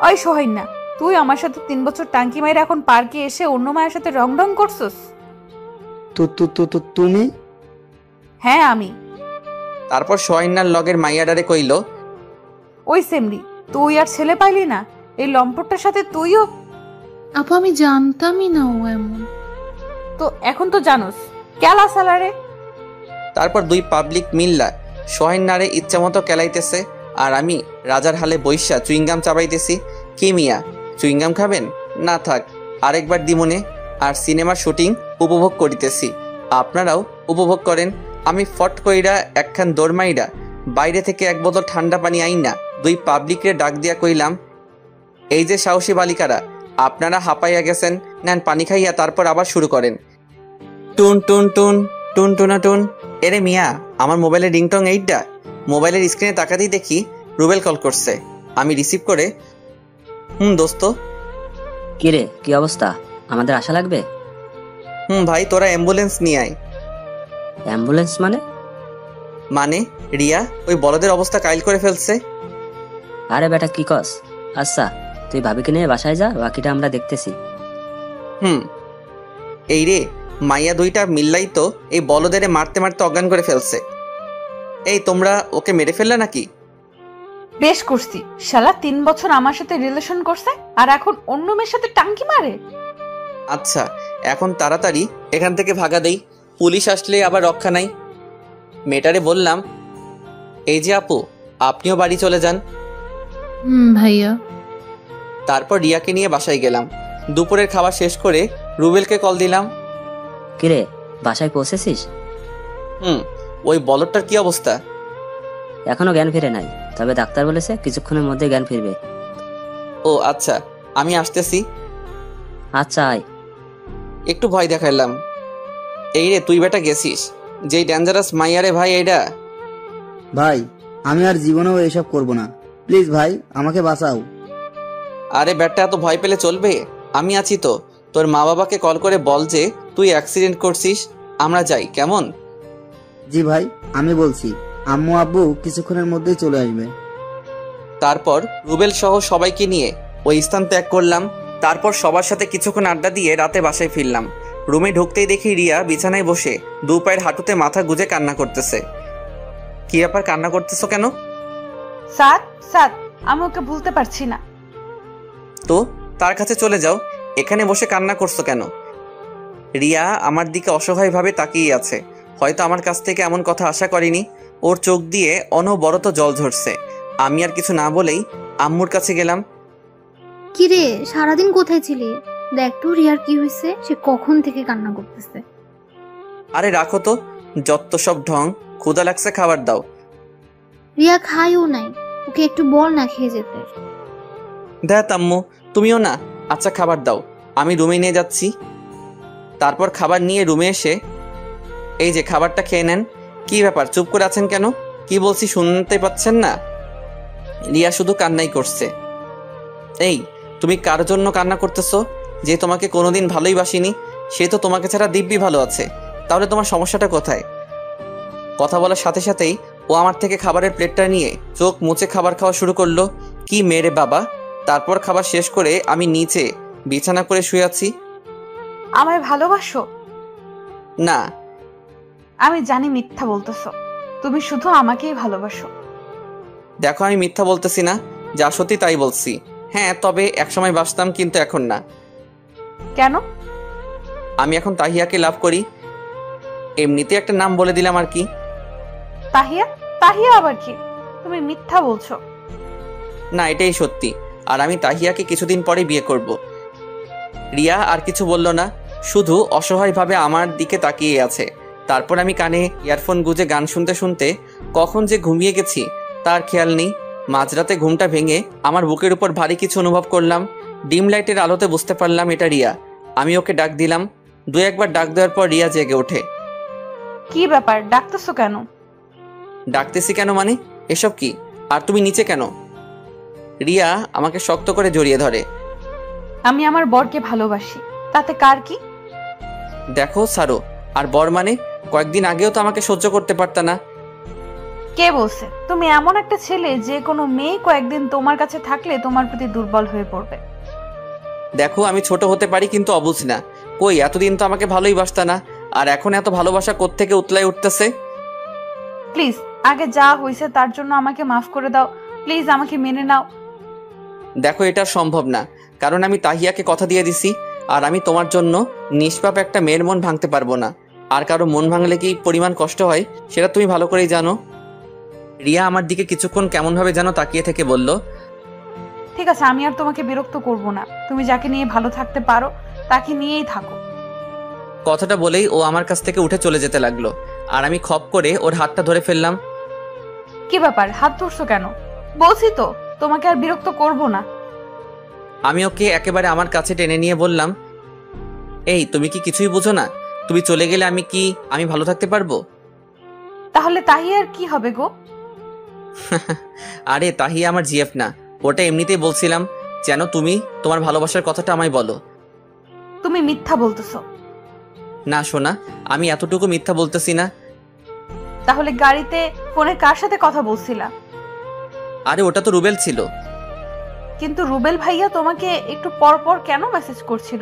ওই সোহাইন না, তুই আমার সাথে 3 বছর টাঙ্কি মাইরে এখন পার্কে এসে অন্য মায়ের সাথে রং করছস? তুমি? হ্যাঁ আমি। তারপর সোহাইনার লগের মাইয়াডারে কইল, ওই সেমরি, তুই আর ছেলে পাইলি না? এই লম্পটটার সাথে তুইও? আপু আমি জানতামই না ও এমন। তো এখন তো জানোস কেলা সালারে। তারপর 2 পাবলিক মিল্লা সোহাইনারে ইচ্ছা মতো কেলাইতেছে আর আমি রাজার হালে বৈশা চুইংগাম চাবাইতেছি। কি মিয়া, চুইংগাম খাবেন? না থাক, আরেকবার দিমনে। আর সিনেমার শুটিং উপভোগ করিতেছি, আপনারাও উপভোগ করেন। আমি ফট কইরা একখান দৌড়মাইরা বাইরে থেকে 1 বোতল ঠান্ডা পানি আইনা 2 পাবলিকরে ডাক দিয়া কইলাম, এই যে সাহসী বালিকারা, আপনারা হাঁপাইয়া গেছেন, নেন পানি খাইয়া তারপর আবার শুরু করেন। টুন টুন টুন টুন টুনা টুন। এরে মিয়া, আমার মোবাইলের রিংটং এইটা। মোবাইলের স্ক্রিনে তাকাতেই দেখি রুবেল কল করছে। আমি রিসিভ করে, দোস্ত। কিরে, কি অবস্থা? আমাদের আশা লাগবে? ভাই, তোরা অ্যাম্বুলেন্স নিয়ে আয়। অ্যাম্বুলেন্স মানে? রিয়া ওই বলদের অবস্থা কাইল করে ফেলছে। আরে বেটা কি কস? আচ্ছা তুই ভাবিকে নিয়ে বাসায় যা, বাকিটা আমরা দেখতেছি। এই রে, মাইয়া 2টা মিল্লাই তো এই বলদেরে মারতে মারতে অজ্ঞান করে ফেলছে। এই তোমরা ওকে মেরে ফেললে নাকি? বেশ করছি, শালা 3 বছর আমার সাথে রিলেশন করছে আর এখন অন্য মেয়ের সাথে টাঙ্কি মারে। আচ্ছা, এখন তাড়াতাড়ি এখান থেকে ভাগা দেই, পুলিশ আসলে আবার রক্ষা নাই। মেয়েটারে বললাম, এই যে আপু, আপনিও বাড়ি চলে যান। ভাইয়া। তারপর রিয়াকে নিয়ে বাসায় গেলাম। দুপুরের খাবার শেষ করে রুবেলকে কল দিলাম। কিরে, বাসায় পৌঁছেছিস? ওই বলদটার কি অবস্থা? এখনো জ্ঞান ফিরে নাই, তবে ডাক্তার বলেছে কিছুক্ষণের মধ্যে জ্ঞান ফিরবে। ও আচ্ছা, আমি আসতেছি। আচ্ছা আয়। একটু ভয় দেখাইলাম। এই রে, তুই বেটা গেছিস যেই ডেঞ্জারাস মাইয়ারে ভাই। এইটা ভাই, আমি আর জীবনেও এসব করব না, প্লিজ ভাই আমাকে বাঁচাও। আরে বেটা, এত ভয় পেলে চলবে? আমি আছি তো। তোর মা বাবাকে কল করে বল যে তুই অ্যাক্সিডেন্ট করছিস, আমরা যাই, কেমন? জি ভাই, আমি বলছি। আম্মু আব্বু কিছুক্ষণের মধ্যেই চলে আসবে। তারপর রুবেল সহ সবাইকে নিয়ে ওই স্থান ত্যাগ করলাম। তারপর সবার সাথে কিছুক্ষণ আড্ডা দিয়ে রাতে বাসায় ফিরলাম। রুমে ঢুকতেই দেখি রিয়া বিছানায় বসে 2 পায়ের হাঁটুতে মাথা গুজে কান্না করতেছে। কি ব্যাপার, কান্না করতেছো কেন? সাত, আমি ওকে ভুলতে পারছি না। তো তার কাছে চলে যাও, এখানে বসে কান্না করছো কেন? রিয়া আমার দিকে অসহায়ভাবে তাকিয়ে আছে। হয়তো আমার কাছ থেকে এমন কথা আশা করেনি। ওর চোখ দিয়ে অনবরত জল ঝরছে। আমি আর কিছু না বলেই আম্মুর কাছে গেলাম। কিরে, সারাদিন কোথায় ছিলি? দেখ তো রিয়ার কি হয়েছে, সে কখন থেকে কান্না করতেছে। আরে রাখো তো, যত সব ঢং। ক্ষুধা লাগছে, খাবার দাও। রিয়া খায়ও নাই, ওকে একটু বল না খেয়ে যেতে। দেখ আম্মু, তুমিও না। আচ্ছা খাবার দাও, আমি রুমে নিয়ে যাচ্ছি। তারপর খাবার নিয়ে রুমে এসে, এই যে খাবারটা খেয়ে নেন। কি ব্যাপার, চুপ করে আছেন কেন? কি বলছি শুনতে পাচ্ছেন না? রিয়া শুধু কান্নাই করছে। এই, তুমি কার জন্য কান্না করতেছো? যে তোমাকে কোনোদিন ভালোই বাসিনি, সে তো তোমাকে ছাড়া দিব্যি ভালো আছে। তাহলে তোমার সমস্যাটা কোথায়? কথা বলার সাথে সাথেই ও আমার থেকে খাবারের প্লেটটা নিয়ে চোখ মুছে খাবার খাওয়া শুরু করলো। কি মেরে বাবা! তারপর খাবার শেষ করে আমি নিচে বিছানা করে শুয়ে আছি। আমায় ভালোবাসো? না। আমি জানি মিথ্যা বলতেছো, তুমি শুধু আমাকেই ভালোবাসো। দেখো, আমি মিথ্যা বলতেছি না, যা সত্যি তাই বলছি। হ্যাঁ, তবে একসময় বাসতাম, কিন্তু এখন না। কেন? আমি এখন তাহিয়াকে লাভ করি। এমনিতে একটা নাম বলে দিলাম আর কি। তাহিয়া? তাহিয়া আবার কি? তুমি মিথ্যা বলছো। না, এটাই সত্যি। আর আমি তাহিয়াকে কিছুদিন পরে বিয়ে করব। রিয়া আর কিছু বলল না, শুধু অসহায়ভাবে আমার দিকে তাকিয়ে আছে। তারপর আমি কানে ইয়ারফোন গুঁজে গান শুনতে শুনতে কখন যে ঘুমিয়ে গেছি তার খেয়াল নেই। মাঝরাতে ঘুমটা ভেঙে আমার বুকের উপর ভারী কিছু অনুভব করলাম। ডিম লাইটের আলোতে বুঝতে পারলাম এটা রিয়া। আমি ওকে ডাক দিলাম। দু একবার ডাক দেওয়ার পর রিয়া জেগে ওঠে। কি ব্যাপার, ডাকতেছো কেন? ডাকতেছি কেন মানে? এসব কি? আর তুমি নিচে কেন? রিয়া আমাকে শক্ত করে জড়িয়ে ধরে। আমি আমার বরকে ভালোবাসি, তাতে কার কি? দেখো সারো, আর বর মানে? কয়েকদিন আগেও তো আমাকে সহ্য করতে পারতা না। কে বলছে? তুমি এমন একটা ছেলে যে কোনো মেয়ে কয়েকদিন তোমার কাছে থাকলে তোমার প্রতি দুর্বল হয়ে পড়বে। দেখো, আমি ছোট হতে পারি কিন্তু অবুঝ না। কই, এতদিন তো আমাকে ভালোই বাসতা না, আর এখন এত ভালোবাসা কোত্থেকে উতলাই উঠতেছে? প্লিজ, আগে যা হয়েছে তার জন্য আমাকে মাফ করে দাও। প্লিজ আমাকে মেনে নাও। দেখো, এটা সম্ভব না, কারণ আমি তাহিয়াকে কথা দিয়ে দিছি। আর আমি তোমার জন্য নিষ্পাপ একটা মেয়ের মন ভাঙতে পারবো না। আর কারো মন ভাঙলে কি পরিমাণ কষ্ট হয় সেটা তুমি ভালো করেই জানো। রিয়া আমার দিকে কিছুক্ষণ কেমনভাবে যেন তাকিয়ে থেকে বলল, ঠিক আছে, আমি আর তোমাকে বিরক্ত করব না। তুমি যাকে নিয়ে ভালো থাকতে পারো তাকে নিয়েই থাকো। কথাটা বলেই ও আমার কাছ থেকে উঠে চলে যেতে লাগলো। আর আমি খপ করে ওর হাতটা ধরে ফেললাম। কি ব্যাপার, হাত ধরছো কেন? বলছি তো তোমাকে আর বিরক্ত করব না। আমি ওকে একেবারে আমার কাছে টেনে নিয়ে বললাম, এই, তুমি কি কিছুই বুঝো না? তুমি চলে গেলে আমি ভালো থাকতে পারবো? তাহলে তাহিয়ার কি হবে গো? আরে তাহিয়া আমার জিএফ না, ওটা এমনিতেই বলছিলাম যেন তুমি তোমার ভালোবাসার কথাটা আমায় বলো। তুমি মিথ্যা বলতেছো। না সোনা, আমি এতটুকু মিথ্যা বলতেছি না। তাহলে গাড়িতে ফোনে কার সাথে কথা বলছিলা? আরে ওটা তো রুবেল ছিল। কিন্তু রুবেল ভাইয়া তোমাকে একটু পর পর কেন মেসেজ করছিল?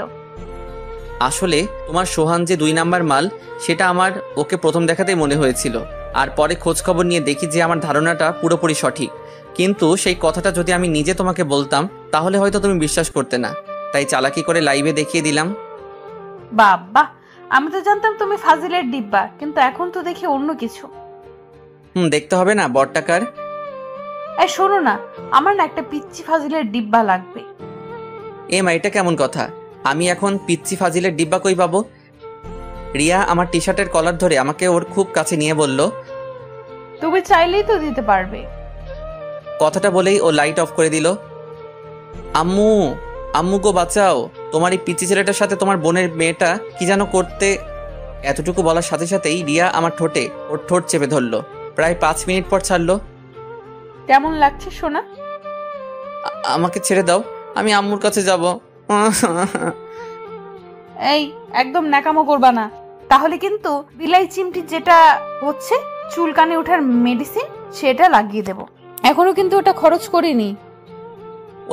আসলে তোমার সোহান যে 2 নাম্বার মাল, সেটা আমার ওকে প্রথম দেখাতেই মনে হয়েছিল। আর পরে খোঁজ খবর নিয়ে দেখি যে আমার ধারণাটা পুরোপুরি সঠিক। কিন্তু সেই কথাটা যদি আমি নিজে তোমাকে বলতাম তাহলে হয়তো তুমি বিশ্বাস করতে না, তাই চালাকি করে লাইভে দেখিয়ে দিলাম। বাবা, আমি তো জানতাম তুমি ফাজিলের ডিব্বা, কিন্তু এখন তো দেখি অন্য কিছু। দেখতে হবে না বড়টাকার? এই শোনো না, আমার না একটা পিচ্চি ফাজিলের ডিব্বা লাগবে। মা, এটা কেমন কথা? আমি এখন পিচ্চি ফাজিলের ডিব্বা কই পাবো? রিয়া আমার টি শার্টের কলার ধরে আমাকে ওর খুব কাছে নিয়ে বলল, তুমি চাইলেই তো দিতে পারবে। কথাটা বলেই ও লাইট অফ করে দিল। আম্মু, আম্মু গো বাঁচাও, তোমার এই পিচ্চি ছেলেটার সাথে তোমার বোনের মেয়েটা কি যেন করতে। এতটুকু বলার সাথে সাথেই রিয়া আমার ঠোঁটে ওর ঠোঁট চেপে ধরলো। প্রায় 5 মিনিট পর ছাড়লো। কেমন লাগছে সোনা? আমাকে ছেড়ে দাও, আমি আম্মুর কাছে যাব। এই, একদম ন্যাকামো করবা না, তাহলে কিন্তু বিলাই চিমটি যেটা হচ্ছে চুলকানি ওঠার মেডিসিন সেটা লাগিয়ে দেব। এখনো কিন্তু ওটা খরচ করিনি।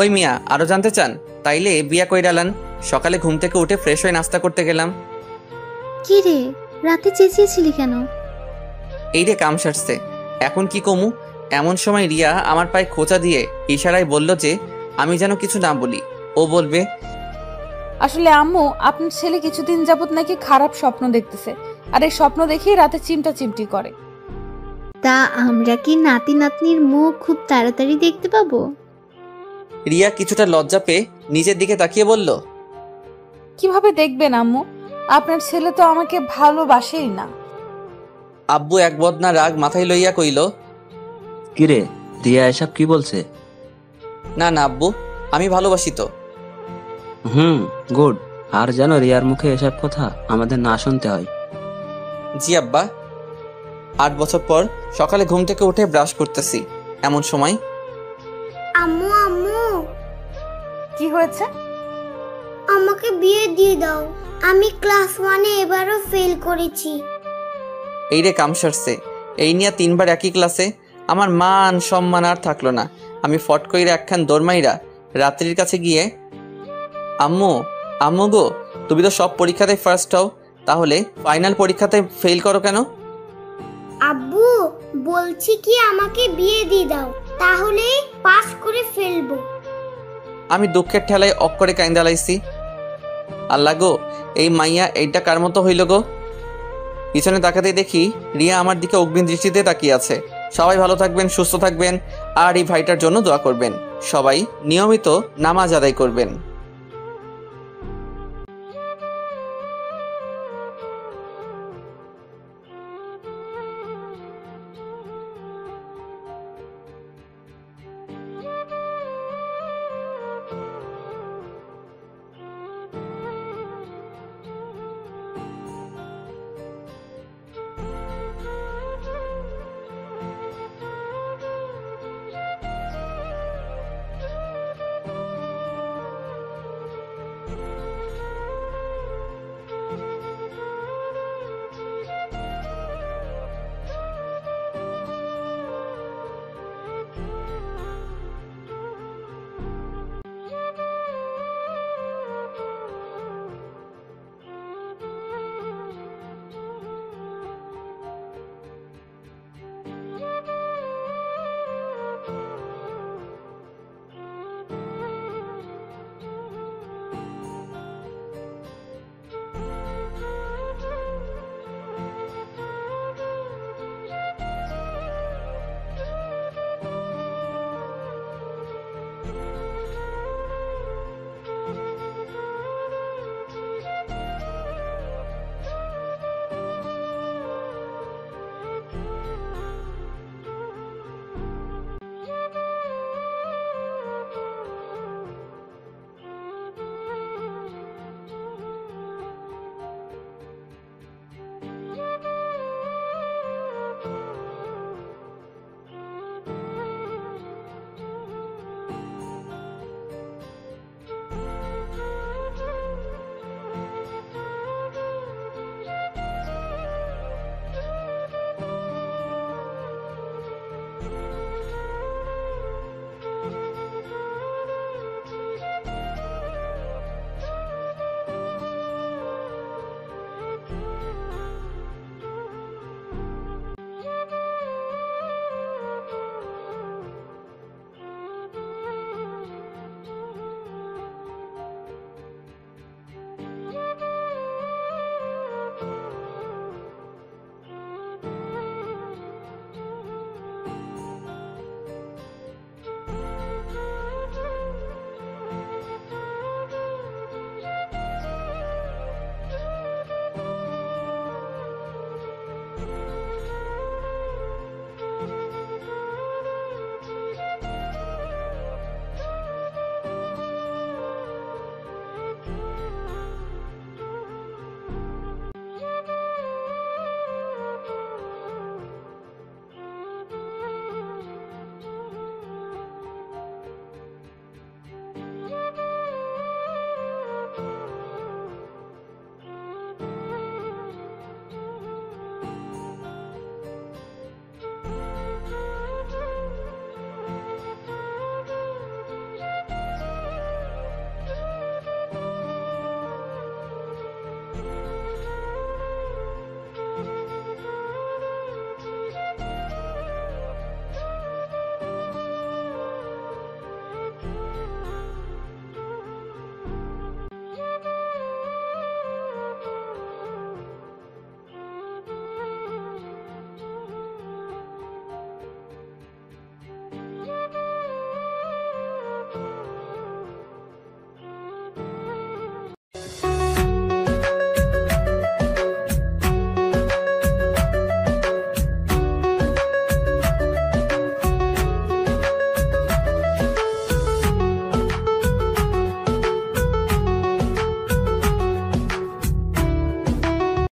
ওই মিয়া, আরো জানতে চান? তাইলে বিয়া কই ডালান। সকালে ঘুম থেকে উঠে ফ্রেশ হয়ে নাস্তা করতে গেলাম। কি রে, রাতে চেঁচিয়েছিলি কেন? এই রে কাম সারছে, এখন কি কমু? এমন সময় রিয়া আমার পায়ে খোঁচা দিয়ে ইশারায় বলল যে আমি যেন কিছু না বলি। ও বলবে, আসলে আম্মু, আপনার ছেলে কিছুদিন যাবত নাকি খারাপ স্বপ্ন দেখতেছে, আর এই স্বপ্ন দেখেই রাতে চিমটা চিমটি করে। তা আমরা কি নাতি নাতনির মুখ খুব তাড়াতাড়ি দেখতে পাবো? রিয়া কিছুটা লজ্জা পেয়ে নিজের দিকে তাকিয়ে বলল, কিভাবে দেখবেন আম্মু? আপনার ছেলে তো আমাকে ভালোবাসেই না। আব্বু এক বদনা রাগ মাথায় লইয়া কইল, কিরে রিয়া এসব কি বলছে? না না আব্বু, আমি ভালোবাসি তো। গুড। আর যেন রিয়ার মুখে এসব কথা আমাদের না শুনতে হয়। জি আব্বা। 8 বছর পর সকালে ঘুম থেকে উঠে ব্রাশ করতেছি, এমন সময় আম্মু আম্মু, কি হয়েছে? আমাকে বিয়ে দিয়ে দাও। আমি ক্লাস 1-এ এবারও ফেল করেছি। এই রে কাম সারছে, এই নিয়ে 3 বার একই ক্লাসে। আমার মান সম্মান আর থাকলো না। আমি ফট কইরা একখান দৌড়মাইরা রাত্রির কাছে গিয়ে, আম্মু আম্মু গো, তুমি তো সব পরীক্ষাতে ফার্স্ট হও, তাহলে ফাইনাল পরীক্ষাতে ফেল করো কেন? আব্বু বলছি কি আমাকে বিয়ে দিয়ে দাও, তাহলে পাস করে ফেলবো। আমি দুঃখের ঠেলায় অক্করে কাইন্দা লাইছি। আল্লাহ গো, এই মাইয়া এইটা কার মতো হইল গো? পিছনে তাকাতে দেখি রিয়া আমার দিকে অগ্নি দৃষ্টিতে তাকিয়ে আছে। সবাই ভালো থাকবেন, সুস্থ থাকবেন, আর এই ভাইটার জন্য দোয়া করবেন। সবাই নিয়মিত নামাজ আদায় করবেন।